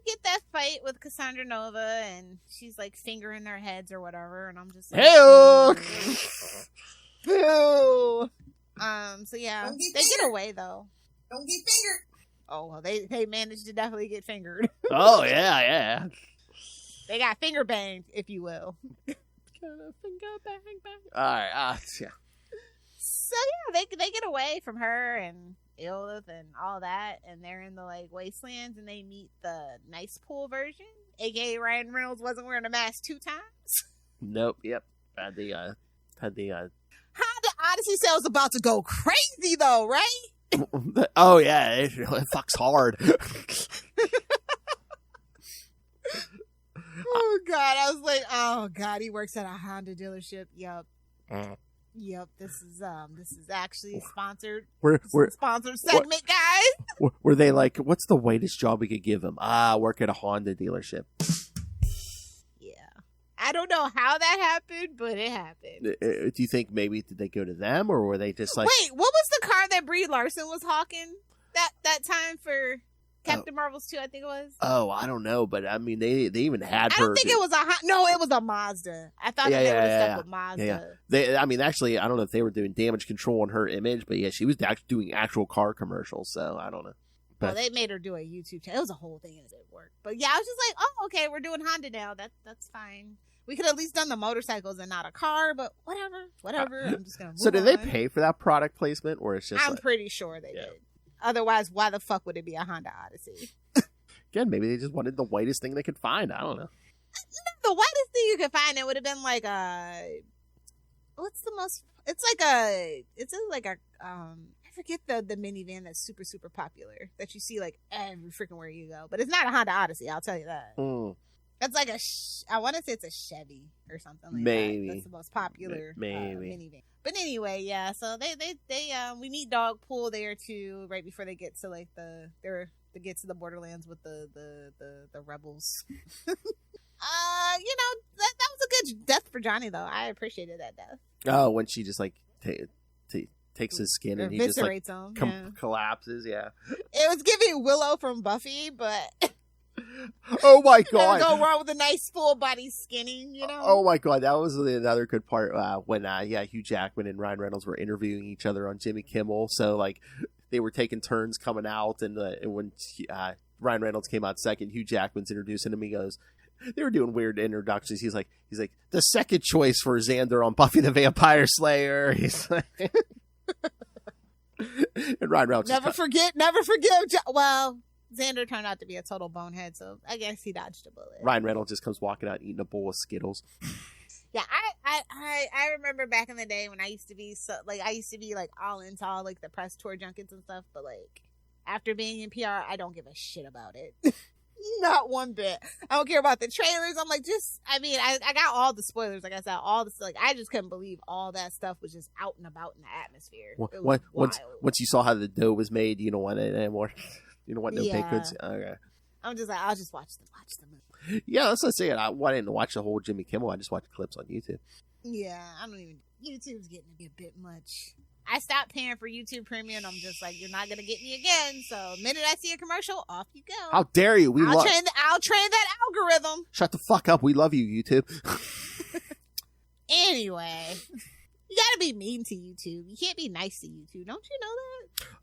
get that fight with Cassandra Nova, and she's like fingering their heads or whatever, and I'm just like, hey. Boo. So yeah, they get away though. Don't get fingered. Oh well, they managed to definitely get fingered. Oh yeah. They got finger banged, if you will. Finger bang. All right, yeah. So yeah, they get away from her and Lilith and all that, and they're in the like wastelands, and they meet the nice pool version, aka Ryan Reynolds wasn't wearing a mask 2 times. Nope. Yep. Had the Honda Odyssey sales about to go crazy though, right? Oh yeah, it fucks hard. Oh god, I was like, oh god, he works at a Honda dealership. Yep, this is actually sponsored. We're sponsored segment, guys. Were they like, what's the whitest job we could give him? Work at a Honda dealership. Yeah, I don't know how that happened, but it happened. Do you think maybe did they go to them, or were they just like? Wait, what was the car that Brie Larson was hawking that time for Captain Marvel's 2? I think it was. Oh, I don't know, but I mean, they even had her. I don't think it was it was a Mazda. I thought they were stuck with Mazda. Yeah. Actually, I don't know if they were doing damage control on her image, but yeah, she was doing actual car commercials, so I don't know. Well, they made her do a YouTube channel. It was a whole thing, and it didn't work. But yeah, I was just like, oh, okay, we're doing Honda now. That's fine. We could at least done the motorcycles and not a car, but whatever. I'm just gonna move So did they pay for that product placement, or it's just? I'm pretty sure they did. Otherwise, why the fuck would it be a Honda Odyssey? Again, maybe they just wanted the whitest thing they could find. I don't know. The whitest thing you could find, it would have been like what's the most? It's like a I forget the minivan that's super super popular that you see like every freaking where you go, but it's not a Honda Odyssey. I'll tell you that. That's like I want to say it's a Chevy or something like maybe. That's the most popular maybe minivan. But anyway, yeah. So they we meet Dogpool there too, right before they get to like they get to the Borderlands with the rebels. That was a good death for Johnny though. I appreciated that death. Oh, when she just like takes his skin and he just like him, collapses. Yeah, it was giving Willow from Buffy, but. Oh my god! Go wrong with a nice full body skinning, you know. Oh my god, that was another good part when Hugh Jackman and Ryan Reynolds were interviewing each other on Jimmy Kimmel. So like they were taking turns coming out, and when Ryan Reynolds came out second, Hugh Jackman's introducing him. He goes, they were doing weird introductions. He's like the second choice for Xander on Buffy the Vampire Slayer. He's like, and Ryan Reynolds never forget. Well. Xander turned out to be a total bonehead, so I guess he dodged a bullet. Ryan Reynolds just comes walking out eating a bowl of Skittles. Yeah, I remember back in the day when I used to be like all into all like the press tour junkets and stuff, but like after being in PR, I don't give a shit about it. Not one bit. I don't care about the trailers. I'm like, I got all the spoilers. Like I said, all the like, I just couldn't believe all that stuff was just out and about in the atmosphere. Once you saw how the dough was made, you don't want it anymore. You don't want no baked goods? Okay. I'm just like, I'll just watch the movie. Yeah, that's what I'm saying. I didn't watch the whole Jimmy Kimmel. I just watched clips on YouTube. Yeah, YouTube's getting to be a bit much. I stopped paying for YouTube Premium. I'm just like, you're not going to get me again. So the minute I see a commercial, off you go. How dare you? I'll train that algorithm. Shut the fuck up. We love you, YouTube. Anyway, you got to be mean to YouTube. You can't be nice to YouTube. Don't you know that?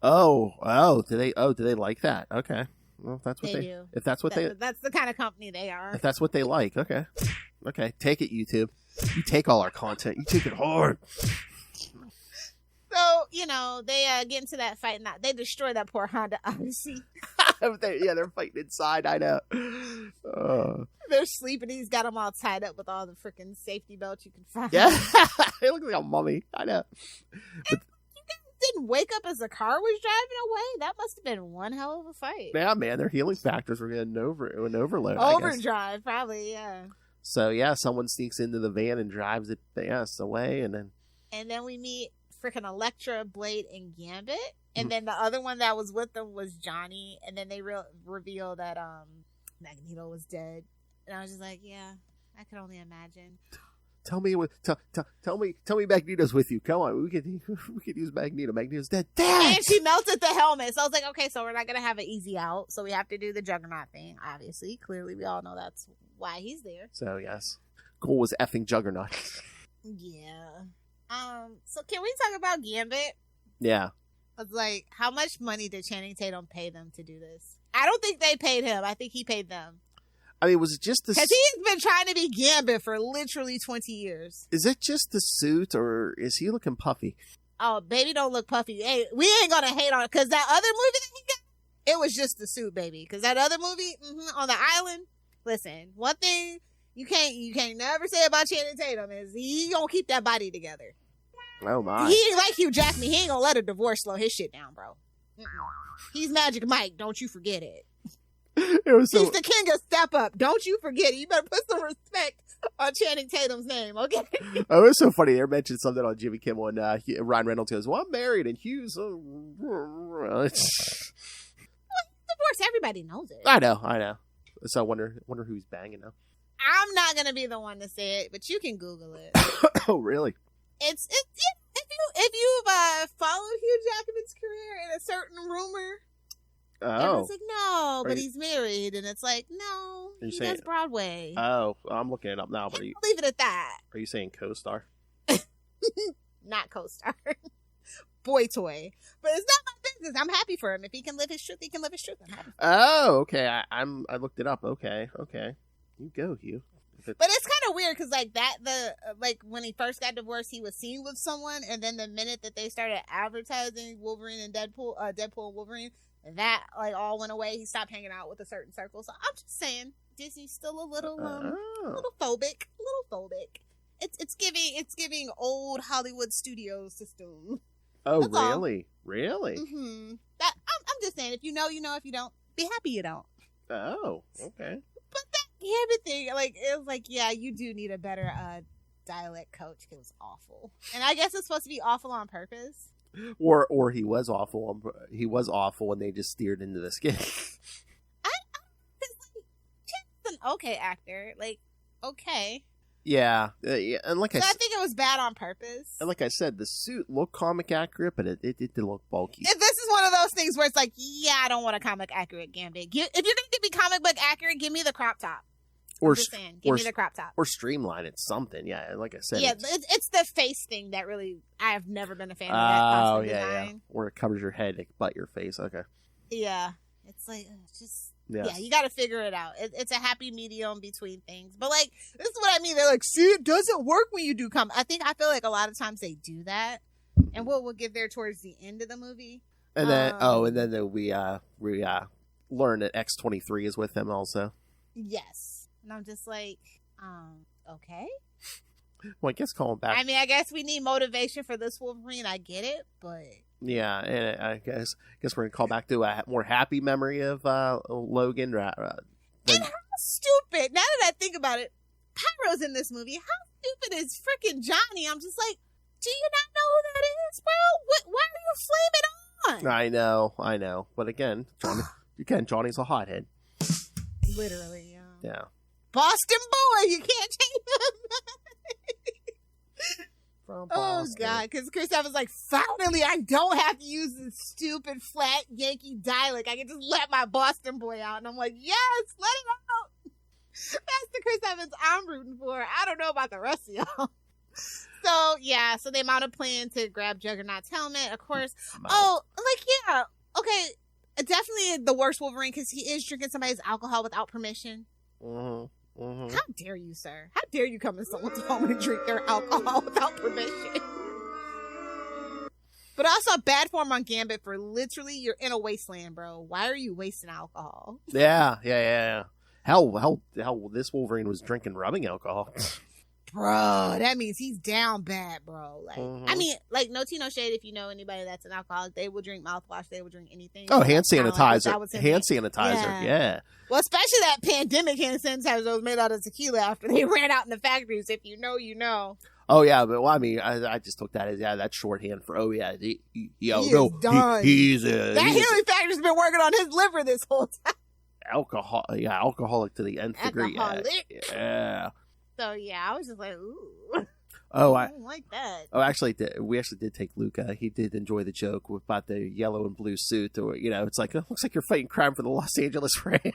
Oh, do they like that? Okay. Well, if that's what they do. If that's what that's the kind of company they are. If that's what they like, okay. Take it, YouTube. You take all our content. You take it hard. So, they get into that fight and they destroy that poor Honda Odyssey. They're fighting inside. I know. They're sleeping. He's got them all tied up with all the freaking safety belts you can find. Yeah. It looks like a mummy. I know. But you guys didn't wake up as the car was driving away. That must have been one hell of a fight. Yeah, man, their healing factors were getting an overload. Overdrive, probably, yeah. So, yeah, someone sneaks into the van and drives it, away, and then we meet freaking Elektra, Blade, and Gambit. And then the other one that was with them was Johnny. And then they reveal that Magneto was dead. And I was just like, yeah, I could only imagine. Tell me Magneto's with you. Come on, we could use Magneto. Magneto's dead. And she melted the helmet. So I was like, okay, so we're not gonna have an easy out. So we have to do the Juggernaut thing. Obviously, clearly, we all know that's why he's there. So yes, Cole was effing Juggernaut. Yeah. So can we talk about Gambit? Yeah. It's like, how much money did Channing Tatum pay them to do this? I don't think they paid him. I think he paid them. I mean, was it just the... Because he's been trying to be Gambit for literally 20 years. Is it just the suit, or is he looking puffy? Oh, baby, don't look puffy. Hey, we ain't gonna hate on it, because that other movie that he got, it was just the suit, baby. Because that other movie, on the island, listen, one thing you can't never say about Channing Tatum is he gonna keep that body together. Oh, my. He ain't like Hugh Jackman. He ain't gonna let a divorce slow his shit down, bro. He's Magic Mike. Don't you forget it. He's the king of Step Up. Don't you forget it. You better put some respect on Channing Tatum's name, okay? Oh, it was so funny. They mentioned something on Jimmy Kimmel, and Ryan Reynolds goes, well, I'm married, and Hugh's... divorce. Everybody knows it. I know. So I wonder who he's banging now. I'm not going to be the one to say it, but you can Google it. Oh, really? It's if you've followed Hugh Jackman's career in a certain rumor... Oh. It's like, no, but he's married. And it's like, no, he does Broadway. Oh, I'm looking it up now. But leave it at that. Are you saying co-star? Not co-star. Boy toy. But it's not my business. I'm happy for him. If he can live his truth, he can live his truth. I'm happy for him. Oh, okay. I looked it up. Okay. You go, Hugh. But it's kind of weird because when he first got divorced, he was seen with someone, and then the minute that they started advertising Wolverine and Deadpool and Wolverine, that all went away. He stopped hanging out with a certain circle. So I'm just saying, Disney's still a little phobic. It's giving old Hollywood studio system. Oh, That's really? All. Really? Mm-hmm. I'm just saying, if you know, you know. If you don't, be happy you don't. Oh, okay. But that Gambit thing, it was like, yeah, you do need a better dialect coach. It was awful, and I guess it's supposed to be awful on purpose. Or he was awful. He was awful, and they just steered into the skin. He's an okay actor. Okay. Yeah, and I think it was bad on purpose. And like I said, the suit looked comic accurate, but it didn't look bulky. This is one of those things where it's like, yeah, I don't want a comic accurate Gambit. If you're going to be comic book accurate, give me the crop top. Give me the crop top. Or streamline it something. Yeah, like I said. Yeah, it's the face thing that really, I have never been a fan of that costume design. Yeah. Where it covers your head but your face. Okay. Yeah. It's like, yeah, you got to figure it out. It's a happy medium between things. But this is what I mean. They're like, see, it doesn't work when you do comic. I feel like a lot of times they do that. And we'll get there towards the end of the movie. And then, we learn that X-23 is with them also. Yes. And I'm just like, okay. Well, I guess calling back. I mean, I guess we need motivation for this Wolverine. I get it, but yeah, and I guess we're gonna call back to a more happy memory of Logan. And how stupid! Now that I think about it, Pyro's in this movie. How stupid is freaking Johnny? I'm just like, do you not know who that is, bro? Why are you flaming on? I know. But again, Johnny's a hothead. Literally, yeah. Yeah. Boston boy, you can't change him. From Boston. Oh God, because Chris Evans like, finally, I don't have to use this stupid flat Yankee dialect. I can just let my Boston boy out, and I'm like, yes, let him out. That's the Chris Evans I'm rooting for. I don't know about the rest of y'all. So they mount a plan to grab Juggernaut's helmet, of course. Okay, definitely the worst Wolverine because he is drinking somebody's alcohol without permission. Mm-hmm. Mm-hmm. How dare you, sir? How dare you come to someone's home and drink their alcohol without permission? But also bad form on Gambit for literally you're in a wasteland, bro. Why are you wasting alcohol? Yeah. Hell, this Wolverine was drinking rubbing alcohol. bro, that means he's down bad, bro. Like, Mhm. I mean, like, no tea, no shade. If you know anybody that's an alcoholic, they will drink mouthwash. They will drink anything. Oh, So hand that's kinda like what sanitizer. that was in Hand there. sanitizer. Yeah. Well, especially that pandemic hand sanitizer that was made out of tequila after they ran out in the factories. If you know, you know. Oh yeah, but well, I mean, I just took that as that's shorthand for He is done. he's That healing factor's been working on his liver this whole time. alcoholic to the nth degree. Alcoholic. Yeah. So yeah, I was just like, ooh. Oh, I don't like that. Oh, actually, we actually did take Luca. He did enjoy the joke about the yellow and blue suit. Or it's like, it looks like you're fighting crime for the Los Angeles Rams. He's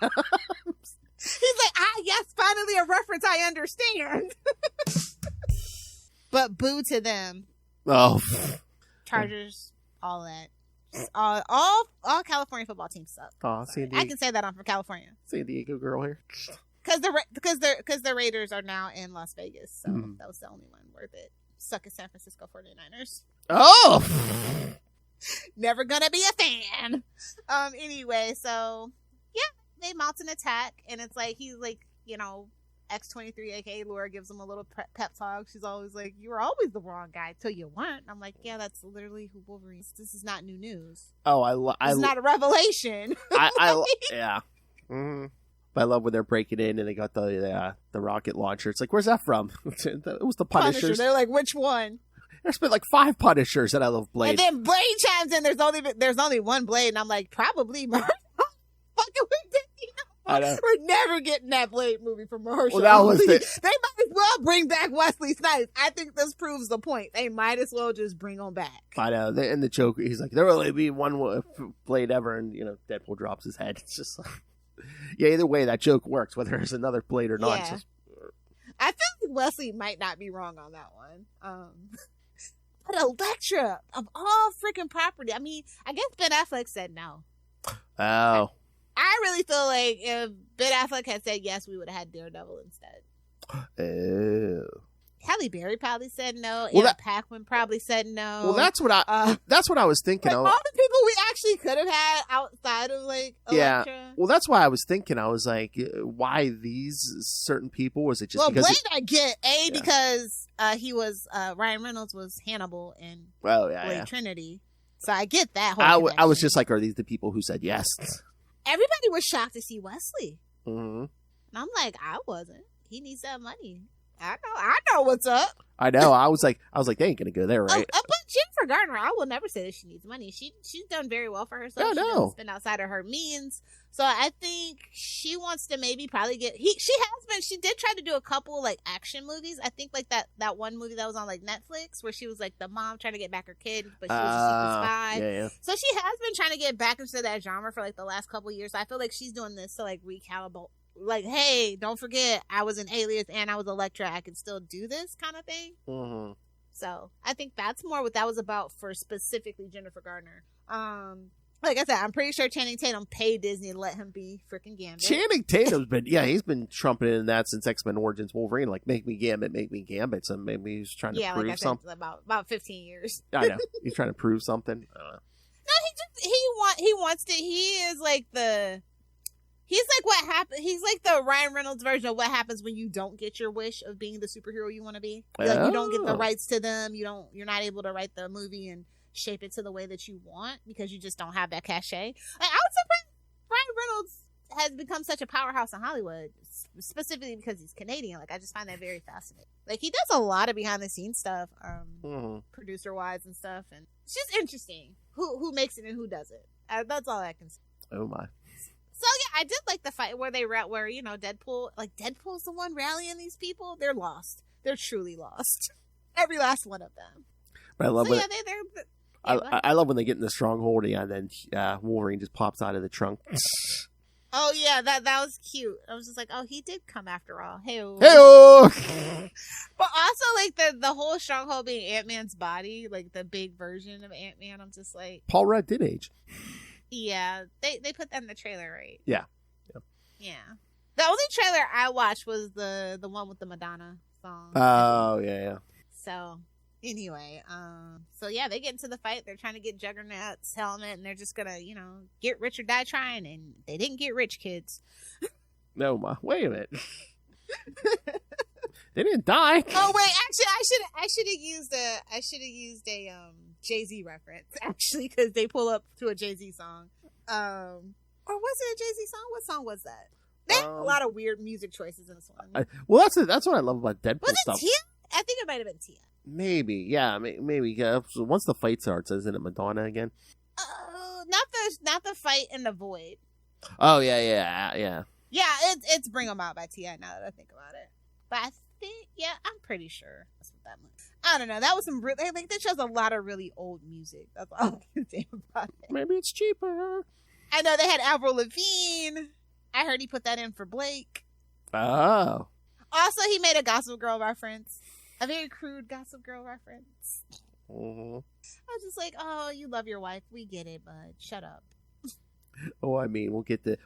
like, yes, finally a reference I understand. But boo to them. Oh, Chargers, all that. All California football teams suck. oh, I can say that I'm from California. San Diego girl here. Because the Raiders are now in Las Vegas, so that was the only one worth it. Suck at San Francisco 49ers. Oh, Never gonna be a fan. Anyway, so yeah, they mount an attack, and it's like he's like, X-23, aka Laura, gives him a little pep talk. She's always like, "You were always the wrong guy till you weren't." I'm like, "Yeah, that's literally who Wolverine is. This is not new news. oh, It's not a revelation." Yeah. Mm-hmm. But I love when they're breaking in and they got the rocket launcher. It's like, where's that from? It was the Punishers. Punisher. They're like, which one? There's been like 5 Punishers, and I love Blade. And then Blade chimes in. There's only one Blade, and I'm like, probably Mahershala. Fucking I know. We're never getting that Blade movie from Mahershala. Well, that was They might as well bring back Wesley Snipes. I think this proves the point. They might as well just bring him back. I know. And the joke, he's like, there will only be one Blade ever, and Deadpool drops his head. It's just like, yeah. Either way, that joke works, whether there's another Blade or not. Yeah. I feel like Wesley might not be wrong on that one. But Elektra, of all freaking property, I mean, I guess Ben Affleck said no. Oh. I really feel like if Ben Affleck had said yes, we would have had Daredevil instead. Oh. Halle Berry probably said no. Well, Anna Paquin probably said no. Well, that's what I was thinking. Like, all the people we actually could have had outside of like Elektra. Yeah. Well, that's why I was thinking. I was like, why these certain people? Was it just because? Blade I get because he was Ryan Reynolds was Hannibal in Blade Trinity, so I get that whole. I was just like, are these the people who said yes? Everybody was shocked to see Wesley, mm-hmm. and I'm like, I wasn't. He needs that money. I know what's up. I know. I was like, they ain't gonna go there, right? But Jennifer Garner, I will never say that she needs money. She's done very well for herself. I know. She doesn't spend outside of her means. So I think she wants to maybe probably get. She did try to do a couple like action movies. I think like that one movie that was on like Netflix where she was like the mom trying to get back her kid, but she was a secret spy. Yeah. So she has been trying to get back into that genre for like the last couple years. So I feel like she's doing this to like recalibrate. Like, hey, don't forget, I was an Alias and I was Elektra. I can still do this kind of thing. Mm-hmm. So I think that's more what that was about for specifically Jennifer Garner. Like I said, I'm pretty sure Channing Tatum paid Disney to let him be freaking Gambit. Channing Tatum's he's been trumpeting that since X-Men Origins Wolverine. Like, make me Gambit. So maybe he's trying to prove something. About 15 years. I know. He's trying to prove something. I don't know. No, he wants to. He is like the. He's like what happened. He's like the Ryan Reynolds version of what happens when you don't get your wish of being the superhero you want to be. Like, you don't get the rights to them. You're not able to write the movie and shape it to the way that you want because you just don't have that cachet. Like, I was surprised Ryan Reynolds has become such a powerhouse in Hollywood, specifically because he's Canadian. Like, I just find that very fascinating. Like, he does a lot of behind the scenes stuff, producer wise and stuff, and it's just interesting who makes it and who does it. That's all I can say. Oh my. So yeah, I did like the fight where Deadpool's the one rallying these people. They're lost. They're truly lost. Every last one of them. But I love I love when they get in the stronghold and then Wolverine just pops out of the trunk. Oh yeah, that was cute. I was just like, oh, he did come after all. Hey-o. But also like the whole stronghold being Ant-Man's body, like the big version of Ant-Man. I'm just like, Paul Rudd did age. Yeah, they put that in the trailer, right? Yeah. Yeah. The only trailer I watched was the one with the Madonna song. Oh, yeah. So, anyway, so yeah, they get into the fight. They're trying to get Juggernaut's helmet, and they're just gonna, get rich or die trying, and they didn't get rich, kids. No, wait a minute. They didn't die. Oh wait, actually, I should have used a Jay-Z reference actually, because they pull up to a Jay-Z song. Or was it a Jay-Z song? What song was that? They had a lot of weird music choices in this one. Well, that's what I love about Deadpool was stuff. it Tia? I think it might have been Tia. Maybe, yeah, maybe. So once the fight starts, isn't it Madonna again? Not the fight in the void. Oh yeah. Yeah, it's Bring 'Em Out by T.I. now that I think about it. But I think, yeah, I'm pretty sure that's what that meant. I don't know. That was some really, like, that shows a lot of really old music. That's all I can say about it. Maybe it's cheaper. I know they had Avril Lavigne. I heard he put that in for Blake. Oh. Also, he made a Gossip Girl reference. A very crude Gossip Girl reference. Mm-hmm. I was just like, oh, you love your wife. We get it, bud. Shut up. Oh, I mean, we'll get to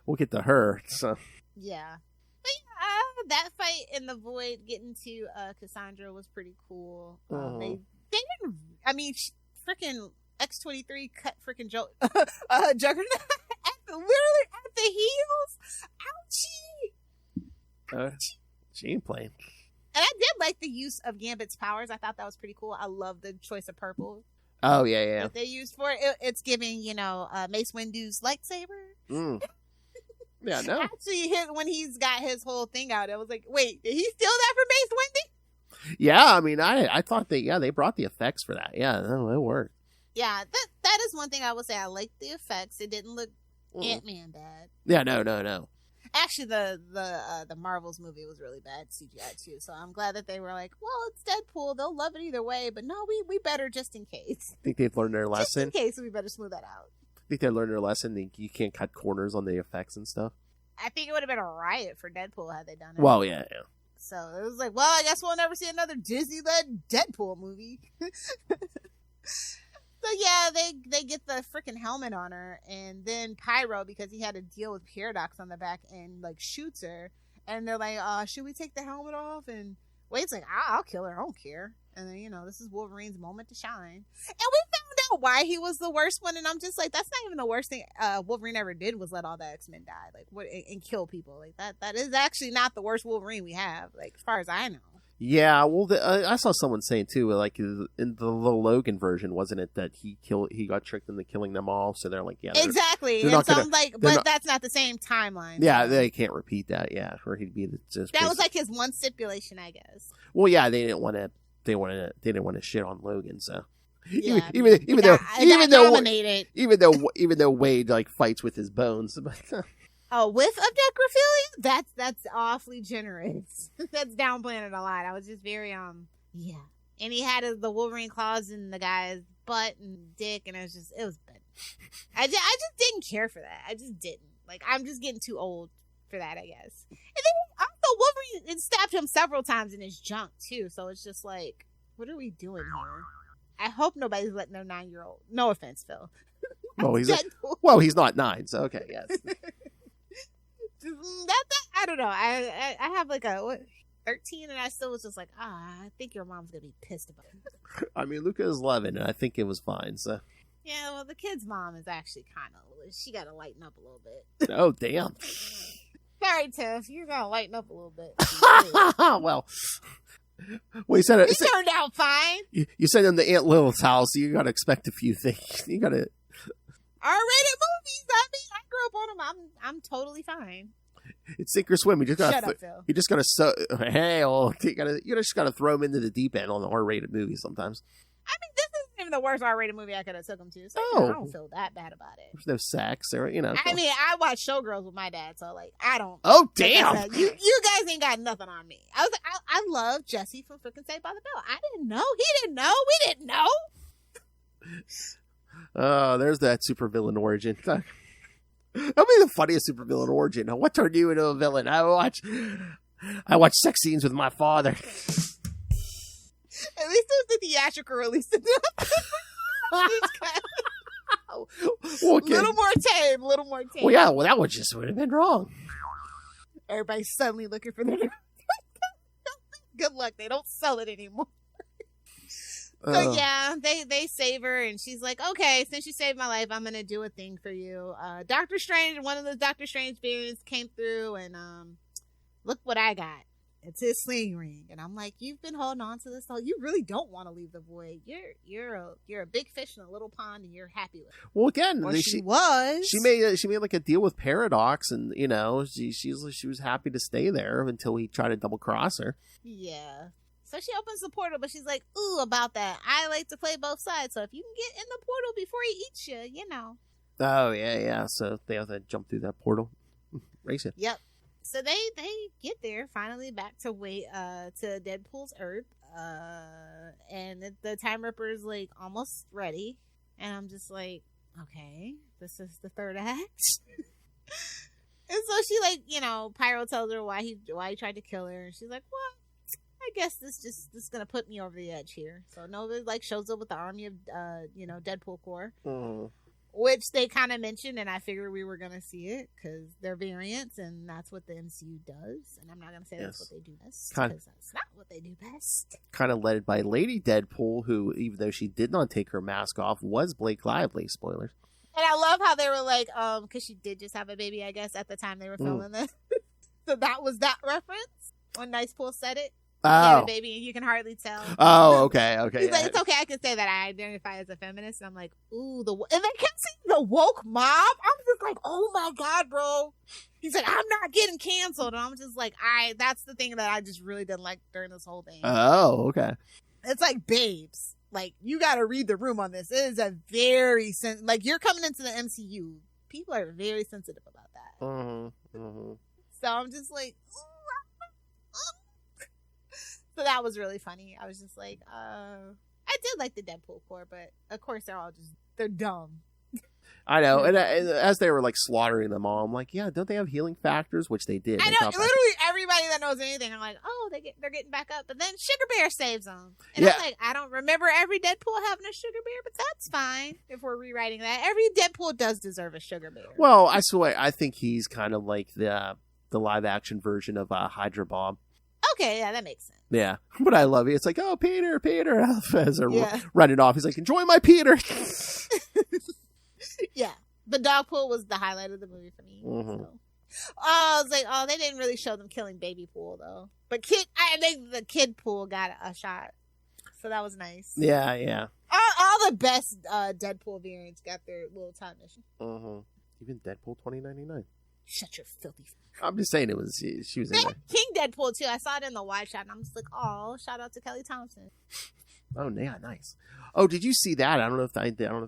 her. So. Yeah. But yeah, that fight in the void, getting to Cassandra was pretty cool. They didn't. I mean, freaking X-23 cut freaking Juggernaut literally at the heels. Ouchie. She ain't playing. And I did like the use of Gambit's powers. I thought that was pretty cool. I love the choice of purple. Oh, yeah. That they used for it. It's giving, Mace Windu's lightsaber. Mm. Yeah, no. Actually, when he's got his whole thing out, I was like, wait, did he steal that from Mace Windu? Yeah, I mean, I thought they brought the effects for that. Yeah, no, it worked. Yeah, that is one thing I would say. I liked the effects. It didn't look Ant-Man bad. Yeah, no. Actually, the Marvels movie was really bad CGI too. So I'm glad that they were like, well, it's Deadpool. They'll love it either way. But no, we better just in case. Think they've learned their lesson? Just in case, we better smooth that out. Think they learned their lesson? You can't cut corners on the effects and stuff? I think it would have been a riot for Deadpool had they done it. Well, yeah. So it was like, well, I guess we'll never see another Disney-led Deadpool movie. So yeah, they get the freaking helmet on her, and then Pyro, because he had to deal with Paradox on the back end, like shoots her, and they're like, should we take the helmet off? And Wade's like, I'll kill her, I don't care. And then, this is Wolverine's moment to shine. And we found out why he was the worst one, and I'm just like, that's not even the worst thing Wolverine ever did was let all the X-Men die, like, and kill people. Like, that is actually not the worst Wolverine we have, like, as far as I know. Yeah, well, I saw someone saying too, like in the Logan version, wasn't it that he got tricked into killing them all? So they're like, yeah, exactly. And so I'm like, but that's not the same timeline. Yeah, so. They can't repeat that. Yeah, or he'd be just. That was like his one stipulation, I guess. Well, yeah, they didn't want to shit on Logan, so. Yeah, even though Wade like fights with his bones. Oh, with objectrophilia? That's awfully generous. That's downplaying it a lot. I was just very yeah. And he had the Wolverine claws in the guy's butt and dick, and it was bad. I just didn't care for that. I just didn't. Like, I'm just getting too old for that, I guess. And then also Wolverine stabbed him several times in his junk too. So it's just like, what are we doing here? I hope nobody's letting their 9-year-old. No offense, Phil. Well, he's not 9, so okay, yes. I don't know. I have like a 13, and I still was just like, I think your mom's gonna be pissed about it. I mean, Luca is 11, and I think it was fine. So yeah, well, the kid's mom is actually kind of, she got to lighten up a little bit. Oh damn! Sorry, Tiff, you're gonna lighten up a little bit. Well, you said it. He turned out fine. You sent him to Aunt Lilith's house. So you got to expect a few things. You got to. R-rated movies. I mean, I grew up on them. I'm totally fine. It's sink or swim. You just got Shut up, Phil. You just got to you just got to throw him into the deep end on the R-rated movies sometimes. I mean, this isn't even the worst R-rated movie I could have took him to. So I don't feel that bad about it. There's no sex or I mean, I watch Showgirls with my dad, so like I don't. Oh damn! Like you guys ain't got nothing on me. I was like, I love Jesse from freaking Saved by the Bell. I didn't know. He didn't know. We didn't know. Oh, there's that supervillain origin. That'll be the funniest supervillain origin. What turned you into a villain? I watch sex scenes with my father. At least it was the theatrical release. Little more tame. Well, yeah. Well, that would have been wrong. Everybody's suddenly looking for their. Good luck. They don't sell it anymore. So yeah, they save her, and she's like, okay, since you saved my life, I'm gonna do a thing for you. Doctor Strange, one of the Doctor Strange variants came through, and look what I got. It's his sling ring. And I'm like, you've been holding on to this. You really don't want to leave the void. You're a big fish in a little pond, and you're happy with it. Well, again, she was. She made like a deal with Paradox, and she was happy to stay there until he tried to double cross her. Yeah. So she opens the portal, but she's like, ooh, about that. I like to play both sides. So if you can get in the portal before he eats you, Oh, yeah. So they have to jump through that portal. Race it. Yep. So they get there finally back to Deadpool's Earth, and the Time Ripper is like almost ready, and I'm just like, okay, this is the third act. And so she Pyro tells her why he tried to kill her, and she's like, well, I guess this gonna put me over the edge here. So Nova shows up with the army of Deadpool Corps. Mm. Which they kind of mentioned, and I figured we were going to see it because they're variants, and that's what the MCU does. And I'm not going to say that's what they do best, because that's not what they do best. Kind of led by Lady Deadpool, who, even though she did not take her mask off, was Blake Lively. Spoilers. And I love how they were like, because she did just have a baby, I guess, at the time they were filming this. So that was that reference when Nice Pool said it. She had a baby, and you can hardly tell. Oh, okay. He's like, it's okay, I can say that I identify as a feminist. And I'm like, ooh, and they kept saying the woke mob. I'm just like, oh my God, bro. He's like, I'm not getting canceled. And I'm just like, that's the thing that I just really didn't like during this whole thing. Oh, okay. It's like, babes, like, you got to read the room on this. It is a very, you're coming into the MCU. People are very sensitive about that. So I'm just like, so that was really funny. I was just like, I did like the Deadpool Corps, but of course they're dumb. I know. And as they were slaughtering them all, I'm like, yeah, don't they have healing factors? Which they did. I know. Literally everybody that knows anything, I'm like, oh, they're getting back up. But then Sugar Bear saves them. And I'm like, I don't remember every Deadpool having a Sugar Bear, but that's fine if we're rewriting that. Every Deadpool does deserve a Sugar Bear. Well, I think he's kind of like the live action version of Hydra Bob. Okay, yeah, that makes sense. Yeah, but I love it. It's like, oh, Peter, as they're running off. He's like, enjoy my Peter. Yeah, but Dogpool was the highlight of the movie for me. Mm-hmm. So. I was like, they didn't really show them killing Baby Pool though. But I think the Kid Pool got a shot, so that was nice. Yeah. All the best Deadpool variants got their little time mission. Even Deadpool 2099. Shut your filthy. I'm just saying she was in there. King Deadpool too. I saw it in the wide shot, and I'm just like, oh, shout out to Kelly Thompson. Oh yeah, nice. Oh, did you see that? I don't know if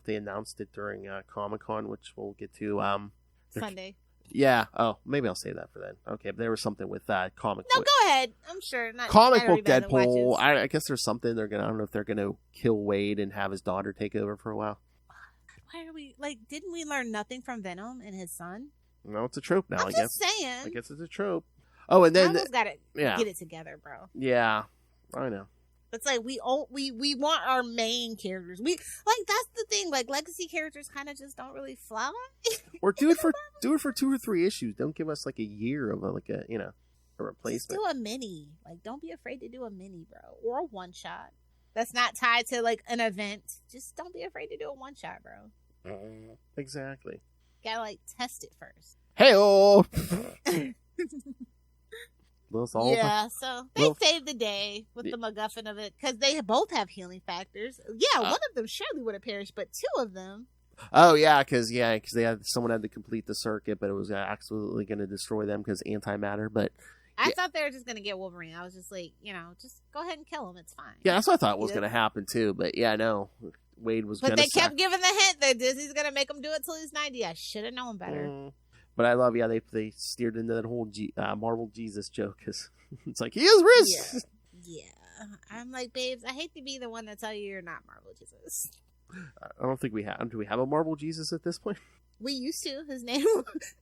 they announced it during Comic-Con, which we'll get to Sunday. Yeah. Oh, maybe I'll save that for then. Okay, but there was something with comic. No, go ahead. I'm sure. Comic book Deadpool. I guess there's something they're gonna. I don't know if they're gonna kill Wade and have his daughter take over for a while. Why are we Didn't we learn nothing from Venom and his son? No, it's a trope now. I'm just saying. I guess it's a trope. Oh, and then Marvel's gotta get it together, bro. Yeah, I know. It's like we want our main characters. That's the thing. Legacy characters kind of just don't really fly. Or do it for 2 or 3 issues. Don't give us a year of a replacement. Just do a mini. Don't be afraid to do a mini, bro, or a one shot. That's not tied to an event. Just don't be afraid to do a one shot, bro. Exactly. Gotta test it first. Hey-oh! Yeah, so they saved the day with the MacGuffin of it because they both have healing factors. Yeah, one of them surely would have perished, but 2 of them. Oh yeah, because someone had to complete the circuit, but it was absolutely going to destroy them because antimatter. But I thought they were just going to get Wolverine. I was just like, just go ahead and kill him. It's fine. Yeah, that's what I thought was going to happen too. But yeah, no, Wade was. But they kept giving the hint that Disney's going to make him do it till he's 90. I should have known better. But I love, they steered into that whole Marvel Jesus joke because it's like, he is rich. Yeah. I'm like, babes, I hate to be the one to tell you you're not Marvel Jesus. I don't think we have. Do we have a Marvel Jesus at this point? We used to. His name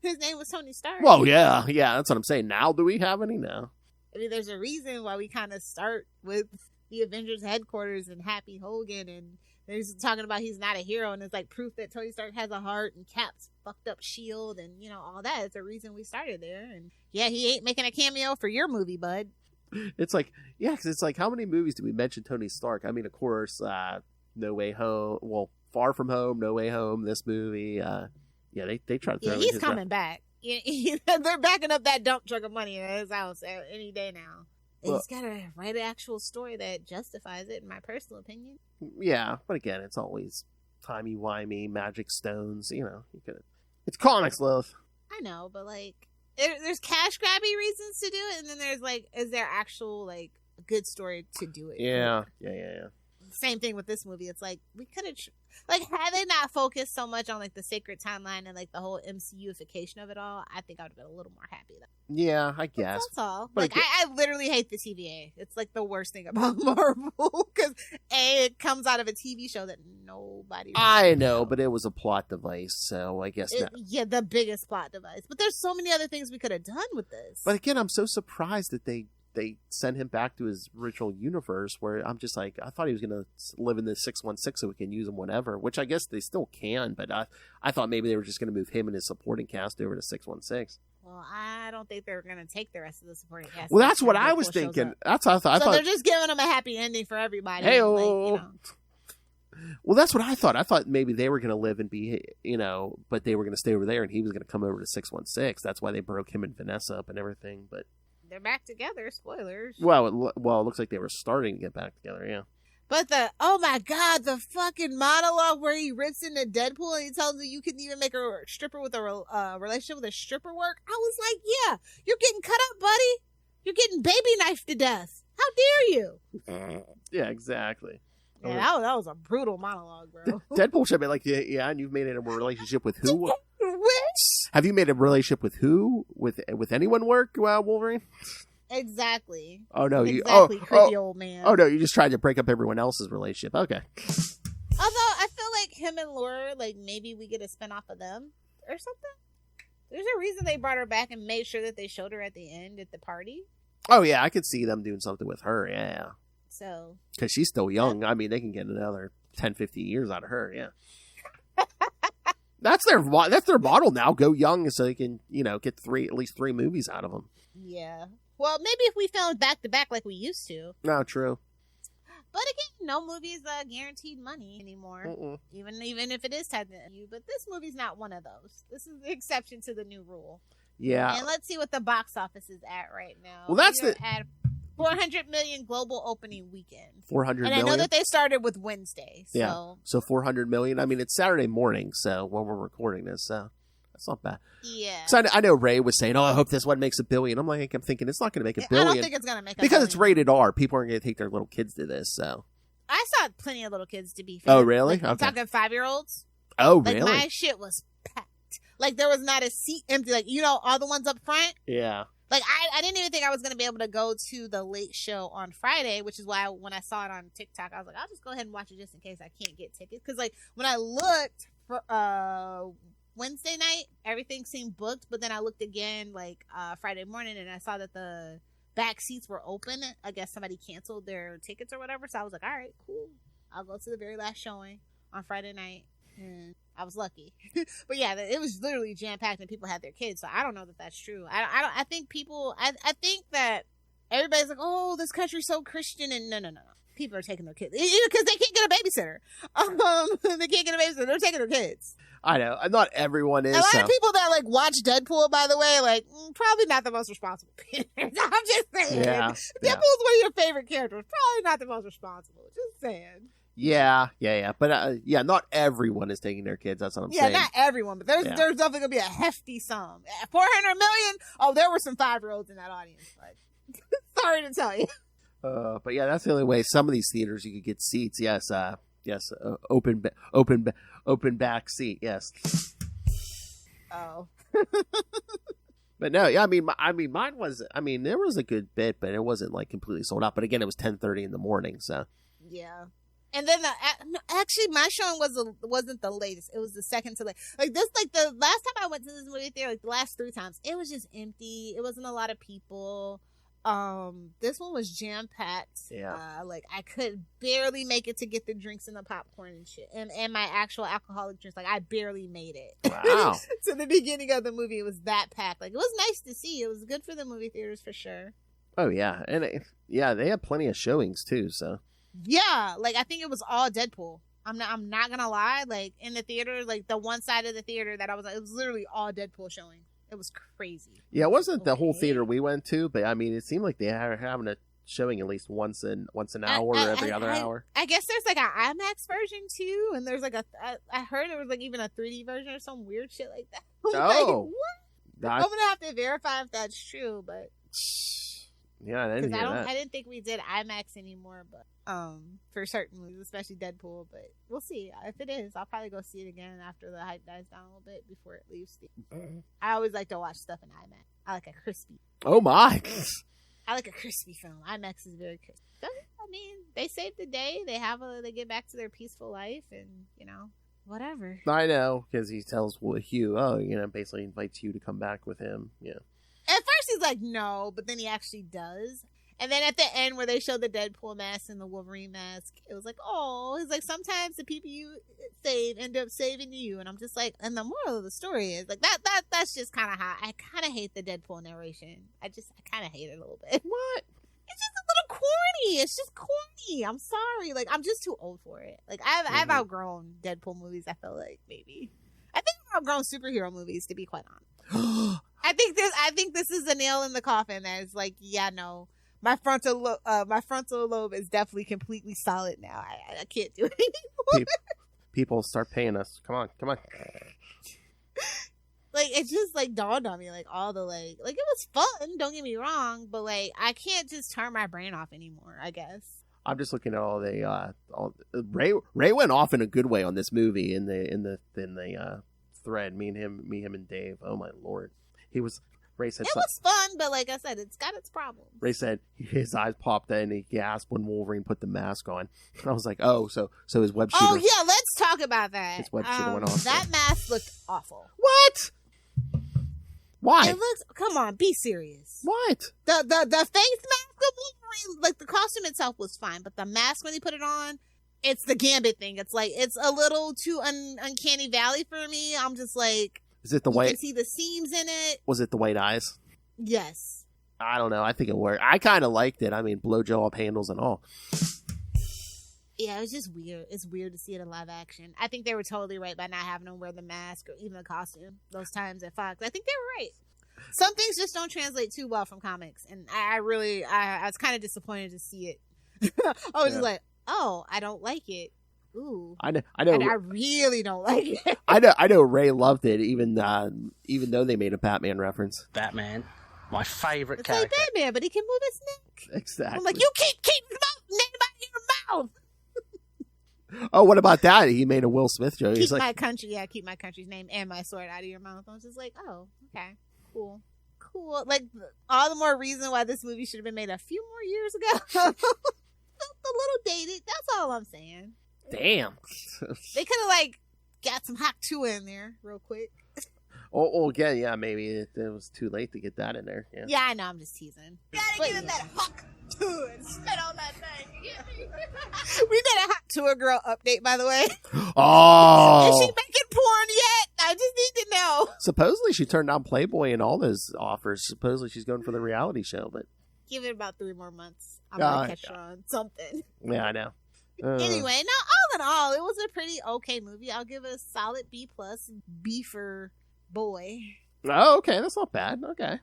was Tony Stark. Well, yeah, that's what I'm saying. Now, do we have any? No. I mean, there's a reason why we kind of start with the Avengers headquarters and Happy Hogan, and there's talking about he's not a hero, and it's proof that Tony Stark has a heart, and Cap's fucked up shield, and all that. It's the reason we started there. And yeah, he ain't making a cameo for your movie, bud. It's because it's how many movies do we mention Tony Stark? I mean, of course, No Way Home. Well, Far From Home, No Way Home. This movie. They try to throw. Yeah, he's coming back. They're backing up that dump truck of money in his house any day now. He's got to write an actual story that justifies it, in my personal opinion. Yeah, but again, it's always timey-wimey, magic stones, you know. It's comics, Lilith. I know, but, like, there's cash-grabby reasons to do it, and then there's, like, is there actual, like, good story to do it? Yeah. Same thing with this movie. It's like, we could have, like, had they not focused so much on, like, the sacred timeline and, like, the whole MCU-ification of it all, I think I would have been a little more happy, though. Yeah, I guess. That's all. But like, I literally hate the TVA. It's, like, the worst thing about Marvel, because, it comes out of a TV show that nobody I know, but it was a plot device, so I guess not. Yeah, the biggest plot device. But there's so many other things we could have done with this. But again, I'm so surprised that they send him back to his original universe, where I'm just like, I thought he was going to live in the 616 so we can use him whenever, which I guess they still can, but I thought maybe they were just going to move him and his supporting cast over to 616. Well, I don't think they were going to take the rest of the supporting cast. Well, that's what I was thinking. That's what I thought. So they're just giving them a happy ending for everybody. Hey, like, you know. Well, that's what I thought. I thought maybe they were going to live and be, you know, but they were going to stay over there and he was going to come over to 616. That's why they broke him and Vanessa up and everything, but they're back together. Spoilers. Well, it looks like they were starting to get back together, yeah. But oh my God, the fucking monologue where he rips into Deadpool and he tells him you couldn't even make a stripper with a relationship with a stripper work. I was like, yeah, you're getting cut up, buddy. You're getting baby knifed to death. How dare you? Yeah, exactly. Yeah, that was a brutal monologue, bro. Deadpool should be like, yeah, and you've made it a relationship with who? Which? Have you made a relationship with who? With anyone work, Wolverine? Exactly. Oh no, creepy old man. Oh no, you just tried to break up everyone else's relationship. Okay. Although I feel like him and Laura, like maybe we get a spinoff of them or something. There's a reason they brought her back and made sure that they showed her at the end at the party. Oh yeah, I could see them doing something with her. Yeah. So. Because she's still young. I mean, they can get another 10, 15 years out of her. Yeah. That's their model now. Go young so they can, you know, get at least three movies out of them. Yeah. Well, maybe if we filmed back to back like we used to. No, true. But again, no movie's guaranteed money anymore. Mm-mm. Even if it is tied to you. But this movie's not one of those. This is the exception to the new rule. Yeah. And let's see what the box office is at right now. Well, that's at 400 million global opening weekend. 400 million. And I know that they started with Wednesday. So. Yeah. So 400 million. I mean, it's Saturday morning, so when we're recording this, so that's not bad. Yeah. So I know Ray was saying, "Oh, I hope this one makes $1 billion." I'm thinking it's not going to make $1 billion. I don't think it's going to make $1 because billion. it's rated R. People aren't going to take their little kids to this. So I saw plenty of little kids, to be fair. Oh, really? Like, I'm talking 5-year-olds. Oh, like, really? My shit was packed. Like, there was not a seat empty. Like, you know, all the ones up front. Yeah. Like, I didn't even think I was going to be able to go to the late show on Friday, which is why when I saw it on TikTok, I was like, I'll just go ahead and watch it just in case I can't get tickets. Because, like, when I looked for Wednesday night, everything seemed booked. But then I looked again, like, Friday morning, and I saw that the back seats were open. I guess somebody canceled their tickets or whatever. So I was like, all right, cool. I'll go to the very last showing on Friday night. And I was lucky. But yeah, it was literally jam-packed and people had their kids. So I don't know that that's true. I think people, I think that everybody's like, oh, this country's so Christian. And no. People are taking their kids. Because they can't get a babysitter. They can't get a babysitter. They're taking their kids. I know. Not everyone is. A lot of people that, like, watch Deadpool, by the way, like, probably not the most responsible parents. I'm just saying. Yeah. Deadpool's one of your favorite characters. Probably not the most responsible. Just saying. Yeah. But, not everyone is taking their kids. That's what I'm saying. Yeah, not everyone, but there's definitely going to be a hefty sum. 400 million? Oh, there were some 5-year-olds in that audience. Like, sorry to tell you. But yeah, that's the only way. Some of these theaters you could get seats. Yes. Open back seat. Yes. Oh. But no, yeah, I mean, mine was. I mean, there was a good bit, but it wasn't like completely sold out. But again, it was 10:30 in the morning, so. Yeah. And then actually, my showing wasn't the latest. It was the second to late. Like this, like the last time I went to this movie theater, like the last 3 times, it was just empty. It wasn't a lot of people. This one was jam packed. Yeah. Like I could barely make it to get the drinks and the popcorn and shit, and my actual alcoholic drinks. Like I barely made it. Wow. To the beginning of the movie, it was that packed. Like it was nice to see. It was good for the movie theaters for sure. Oh yeah, and they had plenty of showings too. So. Yeah, like I think it was all Deadpool. I'm not gonna lie. Like in the theater, like the one side of the theater that I was, it was literally all Deadpool showing. It was crazy. Yeah, it wasn't the whole theater we went to, but I mean, it seemed like they were having a showing at least once an hour or every other hour. I guess there's like an IMAX version too, and there's like I heard there was like even a 3D version or some weird shit like that. Like, what? I'm gonna have to verify if that's true, but yeah, I didn't hear that. I didn't think we did IMAX anymore, but for certain movies, especially Deadpool. But we'll see. If it is, I'll probably go see it again after the hype dies down a little bit before it leaves. I always like to watch stuff in IMAX. I like a crispy. Oh my! I like a crispy film. IMAX is very crispy. I mean, they saved the day. They get back to their peaceful life, and whatever. I know, because he tells Hugh, basically invites Hugh to come back with him. Yeah. At first he's like, no, but then he actually does. And then at the end where they show the Deadpool mask and the Wolverine mask, it was like, oh, it's like sometimes the people you save end up saving you. And I'm just like, and the moral of the story is like that's just kind of how I kind of hate the Deadpool narration. I kind of hate it a little bit. What? It's just a little corny. It's just corny. I'm sorry. Like, I'm just too old for it. Like, I've outgrown Deadpool movies, I feel like, maybe. I think I've outgrown superhero movies, to be quite honest. I think this is a nail in the coffin that is like, yeah, no. My frontal lobe is definitely completely solid now. I can't do it anymore. People start paying us. Come on. Like, it just, like, dawned on me, like, all the, like, it was fun, don't get me wrong, but, like, I can't just turn my brain off anymore, I guess. I'm just looking at all Ray went off in a good way on this movie in the thread. Me, him, and Dave. Oh, my Lord. Ray said it was fun, but like I said, it's got its problems. Ray said his eyes popped in and he gasped when Wolverine put the mask on. I was like, oh, so his web shooter. Oh, yeah, let's talk about that. His web shooter went off. That mask looked awful. What? Why? It looks. Come on, be serious. What? The face mask of Wolverine, like the costume itself was fine, but the mask when he put it on, it's the Gambit thing. It's like it's a little too uncanny valley for me. I'm just like, is it the white? You can see the seams in it. Was it the white eyes? Yes. I don't know. I think it worked. I kind of liked it. I mean, blowjob handles and all. Yeah, it's just weird. It's weird to see it in live action. I think they were totally right by not having him wear the mask or even the costume those times at Fox. I think they were right. Some things just don't translate too well from comics, and I was kind of disappointed to see it. I was just like, oh, I don't like it. Ooh, I know. And I really don't like it. I know. Ray loved it, even though they made a Batman reference. Batman, my favorite it's character. Like Batman, but he can move his neck. Exactly. I'm like, you keep name out your mouth. Oh, what about that? He made a Will Smith joke. Keep my country's name and my sword out of your mouth. I was just like, oh, okay, cool. Like, all the more reason why this movie should have been made a few more years ago. A little dated. That's all I'm saying. Damn. They could have, like, got some Hawk 2 in there real quick. Oh, again, yeah, maybe it was too late to get that in there. Yeah, I know, I'm just teasing. Gotta get in that Hawk 2 and spit on that thing. You get me? We did a Hawk 2 girl update, by the way. Oh. Is she making porn yet? I just need to know. Supposedly she turned down Playboy and all those offers. Supposedly she's going for the reality show, but give it about 3 more months. I'm gonna catch her on something. Yeah, I know. Anyway, all in all, it was a pretty okay movie. I'll give it a solid B+. B for boy. Oh, okay, that's not bad. Okay.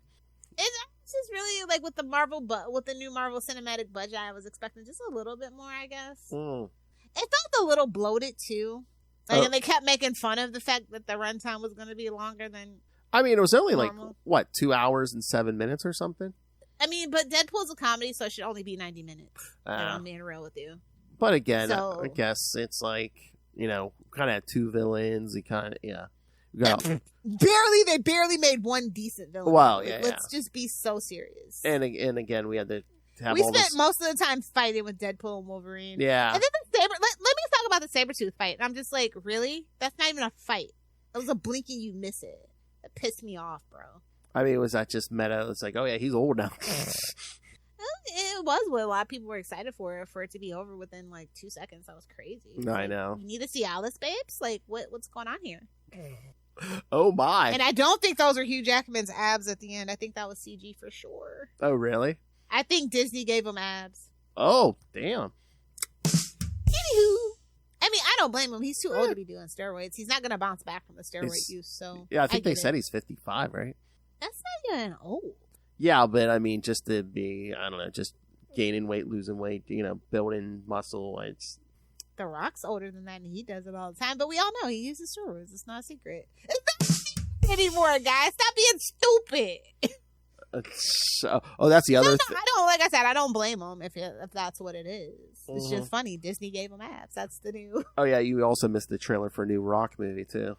It's just really like with the new Marvel Cinematic budget, I was expecting just a little bit more, I guess. It felt a little bloated too. Like, and they kept making fun of the fact that the runtime was going to be longer than. I mean, it was only normal. 2 hours and 7 minutes or something. I mean, but Deadpool's a comedy, so it should only be 90 minutes. I'm being real with you. But again, I guess it's like, kind of 2 villains. You kind of, yeah. They barely made one decent villain. Well, yeah. Let's just be so serious. And again, we had to have we spent most of the time fighting with Deadpool and Wolverine. Yeah. And then the Saber. Let me talk about the Sabretooth fight. And I'm just like, really? That's not even a fight. It was a blinking you miss it. That pissed me off, bro. I mean, was that just meta? It's like, oh yeah, he's old now. It was what a lot of people were excited for it to be over within like 2 seconds. That was crazy. I know. You need to see Alice, babes. Like, what's going on here? Oh my! And I don't think those are Hugh Jackman's abs at the end. I think that was CG for sure. Oh really? I think Disney gave him abs. Oh damn. Anywho, I mean, I don't blame him. He's too old to be doing steroids. He's not going to bounce back from the steroid use. So yeah, I think they said he's 55, right? That's not even old. Yeah, but I mean, just to be, I don't know, just gaining weight, losing weight, building muscle. It's The Rock's older than that, and he does it all the time. But we all know he uses steroids. It's not a secret. It's not a secret anymore, guys. Stop being stupid. That's the other. I don't. Like I said, I don't blame him if that's what it is. It's just funny. Disney gave him abs. That's the new. Oh yeah, you also missed the trailer for a new Rock movie too.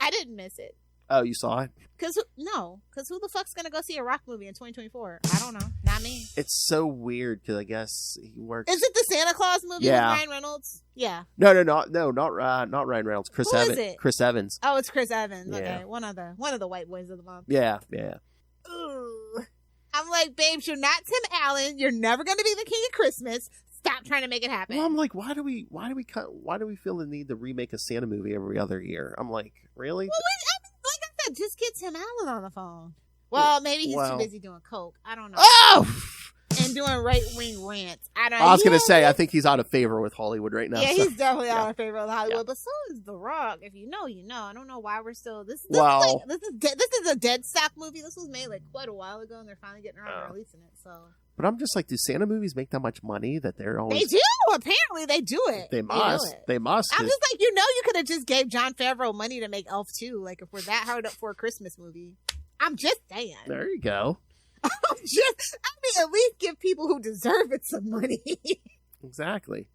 I didn't miss it. Oh, you saw it? Because who the fuck's gonna go see a Rock movie in 2024? I don't know. Not me. It's so weird because I guess he works. Is it the Santa Claus movie with Ryan Reynolds? Yeah. No, not Ryan Reynolds. Chris Who Evans. is it? Chris Evans. Oh, it's Chris Evans. Yeah. Okay, one of the white boys of the month. Yeah. Ooh. I'm like, babes, you're not Tim Allen. You're never gonna be the king of Christmas. Stop trying to make it happen. Well, I'm like, why do we feel the need to remake a Santa movie every other year? I'm like, really? Well, like I said, just get Tim Allen on the phone. Well, maybe he's too busy doing coke. I don't know. Oh! And doing right-wing rants. I was going to say, I think he's out of favor with Hollywood right now. Yeah, he's definitely out of favor with Hollywood. But so is The Rock. If you know, you know. I don't know why we're still... This is a dead stock movie. This was made like quite a while ago, and they're finally getting around to releasing it. So... But I'm just like, do Santa movies make that much money that they're always... They do! Apparently, they do it. They must. They must. I'm just like, you could have just gave Jon Favreau money to make Elf 2. Like, if we're that hard up for a Christmas movie. I'm just saying. There you go. At least give people who deserve it some money. Exactly.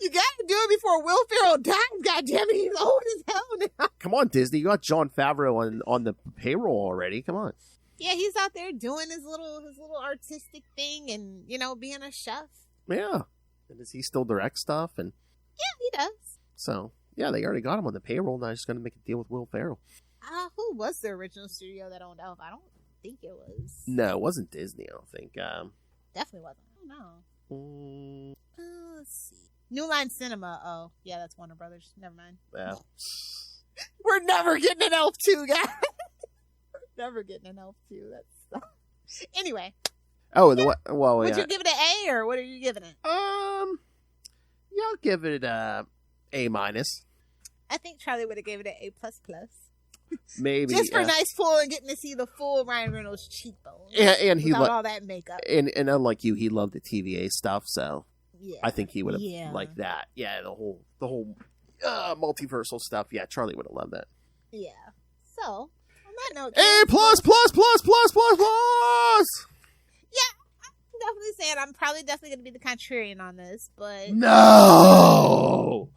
You gotta do it before Will Ferrell dies, goddammit. He's old as hell now. Come on, Disney. You got Jon Favreau on the payroll already. Come on. Yeah, he's out there doing his little artistic thing and, being a chef. Yeah. And does he still direct stuff? And yeah, he does. So, yeah, they already got him on the payroll. Now he's just going to make a deal with Will Ferrell. Who was the original studio that owned Elf? I don't think it was. No, it wasn't Disney, I don't think. Definitely wasn't. I don't know. Mm. Let's see. New Line Cinema. Oh, yeah, that's Warner Brothers. Never mind. Yeah. We're never getting an Elf 2, guys. Never getting an Elf 2. That's anyway. Oh, Would yeah. you give it an A or what are you giving it? Yeah, I'll give it a A-. I think Charlie would have gave it an A++. Maybe just for nice pull and getting to see the full Ryan Reynolds cheekbones. Yeah, and he without all that makeup. And unlike you, he loved the TVA stuff, so yeah, I think he would have liked that. Yeah, the whole multiversal stuff. Yeah, Charlie would have loved that. Yeah. So. On that note, A++++++++. Yeah, I'm definitely saying I'm definitely going to be the contrarian on this, but no.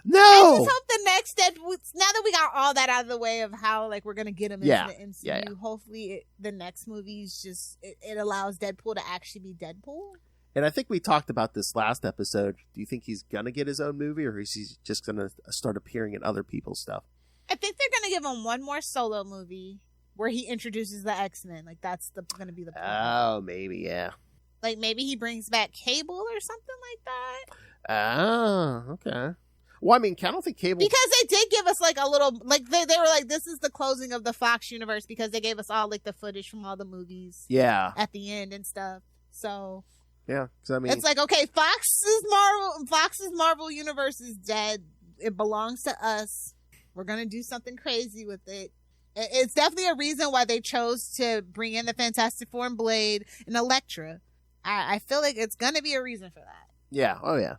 I just hope the next Deadpool. Now that we got all that out of the way of how we're going to get him into the MCU, hopefully the next movie's just it allows Deadpool to actually be Deadpool. And I think we talked about this last episode. Do you think he's going to get his own movie, or is he just going to start appearing in other people's stuff? I think they're going to give him one more solo movie where he introduces the X-Men. That's going to be the point. Oh, maybe, yeah. Maybe he brings back Cable or something like that. Oh, okay. Well, I mean, I don't think Cable... Because they did give us a little... they were like, this is the closing of the Fox universe because they gave us all the footage from all the movies. Yeah. At the end and stuff. So... Yeah, because I mean... It's okay, Fox's Marvel universe is dead. It belongs to us. We're going to do something crazy with it. It's definitely a reason why they chose to bring in the Fantastic Four and Blade and Elektra. I feel like it's going to be a reason for that. Yeah. Oh, yeah.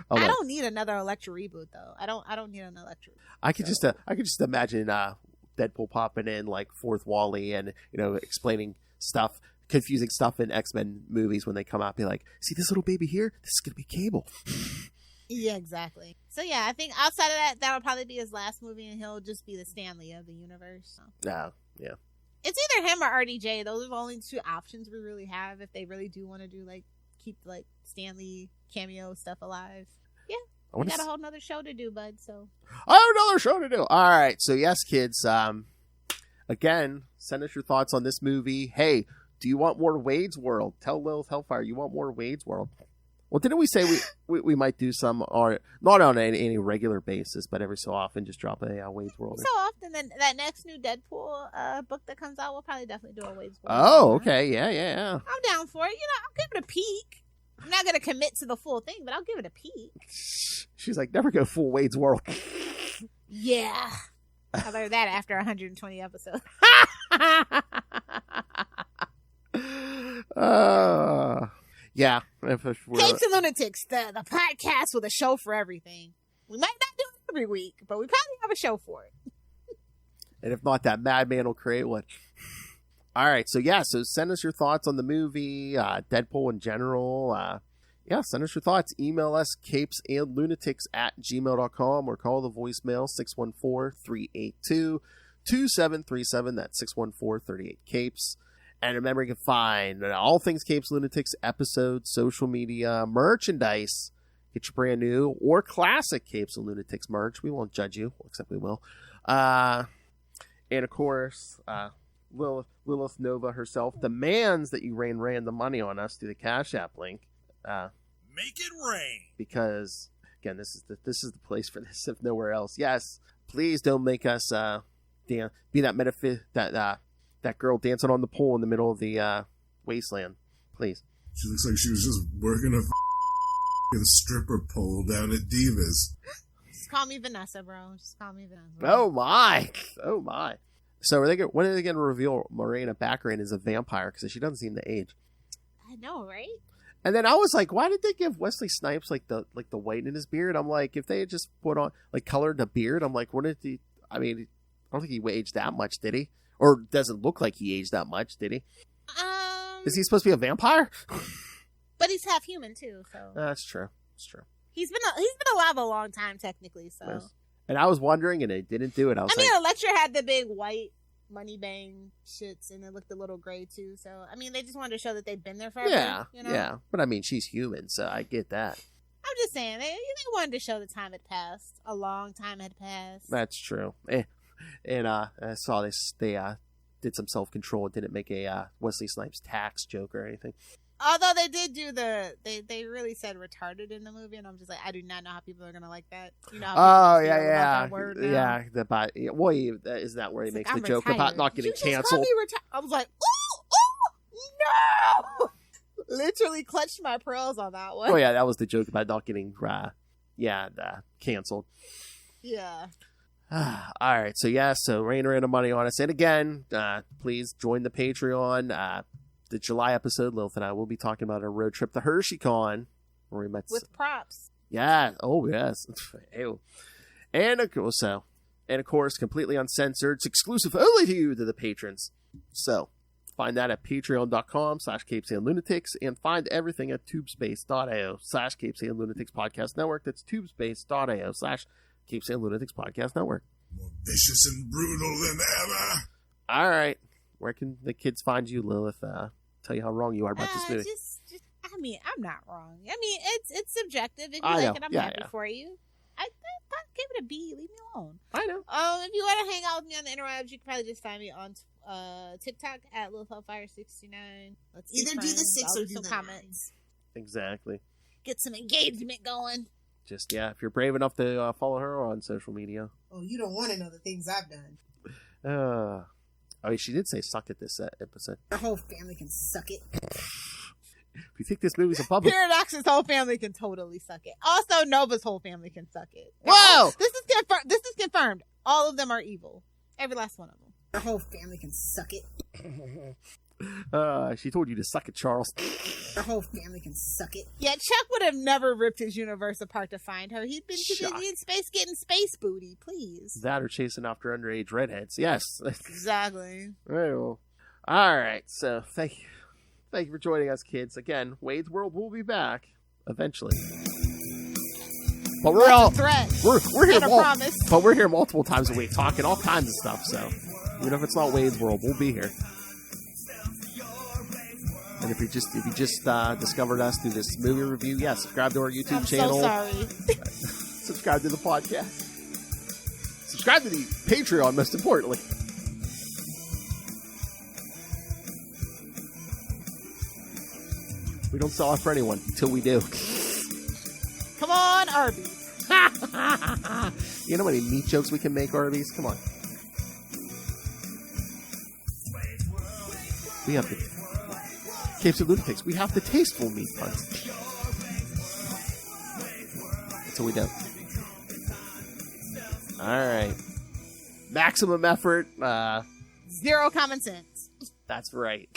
I don't need another Elektra reboot, though. I don't need an Elektra. I could just imagine Deadpool popping in Fourth Wally and explaining stuff, confusing stuff in X-Men movies when they come out. Be like, see this little baby here? This is gonna be Cable. Yeah, exactly. So yeah, I think outside of that'll probably be his last movie, and he'll just be the Stanley of the universe. So. Yeah. It's either him or RDJ. Those are the only two options we really have if they really do want to do keep Stanley cameo stuff alive. Yeah, we got a whole nother show to do, bud. So I have another show to do. All right, so yes, kids. Again, send us your thoughts on this movie. Hey, do you want more Wade's World? Tell Lilith Hellfire you want more Wade's World. Well, didn't we say we might do some, or not on any regular basis, but every so often just drop a Wade's World? So often, then that next new Deadpool book that comes out, we'll probably definitely do a Wade's World. Oh, okay, yeah. I'm down for it. I'll give it a peek. I'm not gonna commit to the full thing, but I'll give it a peek. She's like, never go full Wade's World. Yeah, I learned that after 120 episodes. Yeah. Capes and Lunatics, the podcast with a show for everything. We might not do it every week, but we probably have a show for it. And if not, that madman will create one. All right. So send us your thoughts on the movie, Deadpool in general. Send us your thoughts. Email us, CapesandLunatics@gmail.com, or call the voicemail 614-382-2737. That's 614-38-CAPES. And remember, you can find all things Capes Lunatics, episodes, social media, merchandise. Get your brand new or classic Capes and Lunatics merch. We won't judge you, except we will. And of course, Lilith Nova herself demands that you rain the money on us through the Cash App link. Make it rain. Because again, this is the place for this, if nowhere else. Yes, please don't make us be that girl dancing on the pole in the middle of the wasteland. Please. She looks like she was just working a stripper pole down at Divas. Just call me Vanessa, bro. Just call me Vanessa. Oh my. So when are they going to reveal Morena Baccarin as a vampire? Because she doesn't seem to age. I know, right? And then I was like, why did they give Wesley Snipes like the white in his beard? I'm like, if they had just put on colored the beard, I'm like, I don't think he aged that much, did he? Or doesn't look like he aged that much, did he? Is he supposed to be a vampire? But he's half human too, so that's true. It's true. He's been alive a long time technically, so. Yes. And I was wondering, and they didn't do it. Elektra had the big white money bang shits, and it looked a little gray too. So they just wanted to show that they've been there forever. Yeah, you know? Yeah. But she's human, so I get that. I'm just saying they wanted to show the time had passed. A long time had passed. That's true. And I saw this. They did some self-control and didn't make a Wesley Snipes tax joke or anything. Although they did do they really said retarded in the movie, and I'm just like, I do not know how people are gonna like that. You know? How yeah. That word now? Isn't that where he makes the joke retired. about not getting canceled? I was like, no! Literally clutched my pearls on that one. Oh yeah, that was the joke about not getting canceled. Yeah. All right, so rain the money on us, and again, please join the Patreon. The July episode, Lilith and I will be talking about our road trip to HersheyCon, where we met with props. Yeah. Oh yes. Ew. And of course, completely uncensored. It's exclusive only to you, to the patrons. So find that at patreon.com/CapesandLunatics, and find everything at tubespace.io/CapesandLunatics Podcast Network. That's tubespace.io/CapesandLunatics Podcast Network. More vicious and brutal than ever. All right. Where can the kids find you, Lilith? Tell you how wrong you are about this movie. I'm not wrong. It's subjective. If you like it, I'm happy for you. I give it a B. Leave me alone. I know. If you want to hang out with me on the interwebs, you can probably just find me on TikTok at LilithHellfire69. Let's either do the 6 or do the comments. 9. Exactly. Get some engagement going. Just if you're brave enough to follow her on social media. Oh, you don't want to know the things I've done. She did say suck it this episode. Her whole family can suck it. If you think this movie's a public... Paradox's whole family can totally suck it. Also, Nova's whole family can suck it. Whoa! This is confirmed. All of them are evil. Every last one of them. Her whole family can suck it. She told you to suck it, Charles. Her whole family can suck it. Yeah, Chuck would have never ripped his universe apart to find her. He'd been too busy in space getting space booty, please. That or chasing after underage redheads. Yes. Exactly. Very well. All right. So thank you for joining us, kids. Again, Wade's World will be back eventually. But we're here. But we're here multiple times a week talking all kinds of stuff. So even if it's not Wade's World, we'll be here. And if you just discovered us through this movie review, subscribe to our YouTube channel. So sorry. Subscribe to the podcast. Subscribe to the Patreon, most importantly. We don't sell out for anyone until we do. Come on, Arby's. You know how many meat jokes we can make, Arby's? Come on. We have the Capes and Lunatics. We have the tasteful meat puns. That's what we do. All right. Maximum effort. Zero common sense. That's right.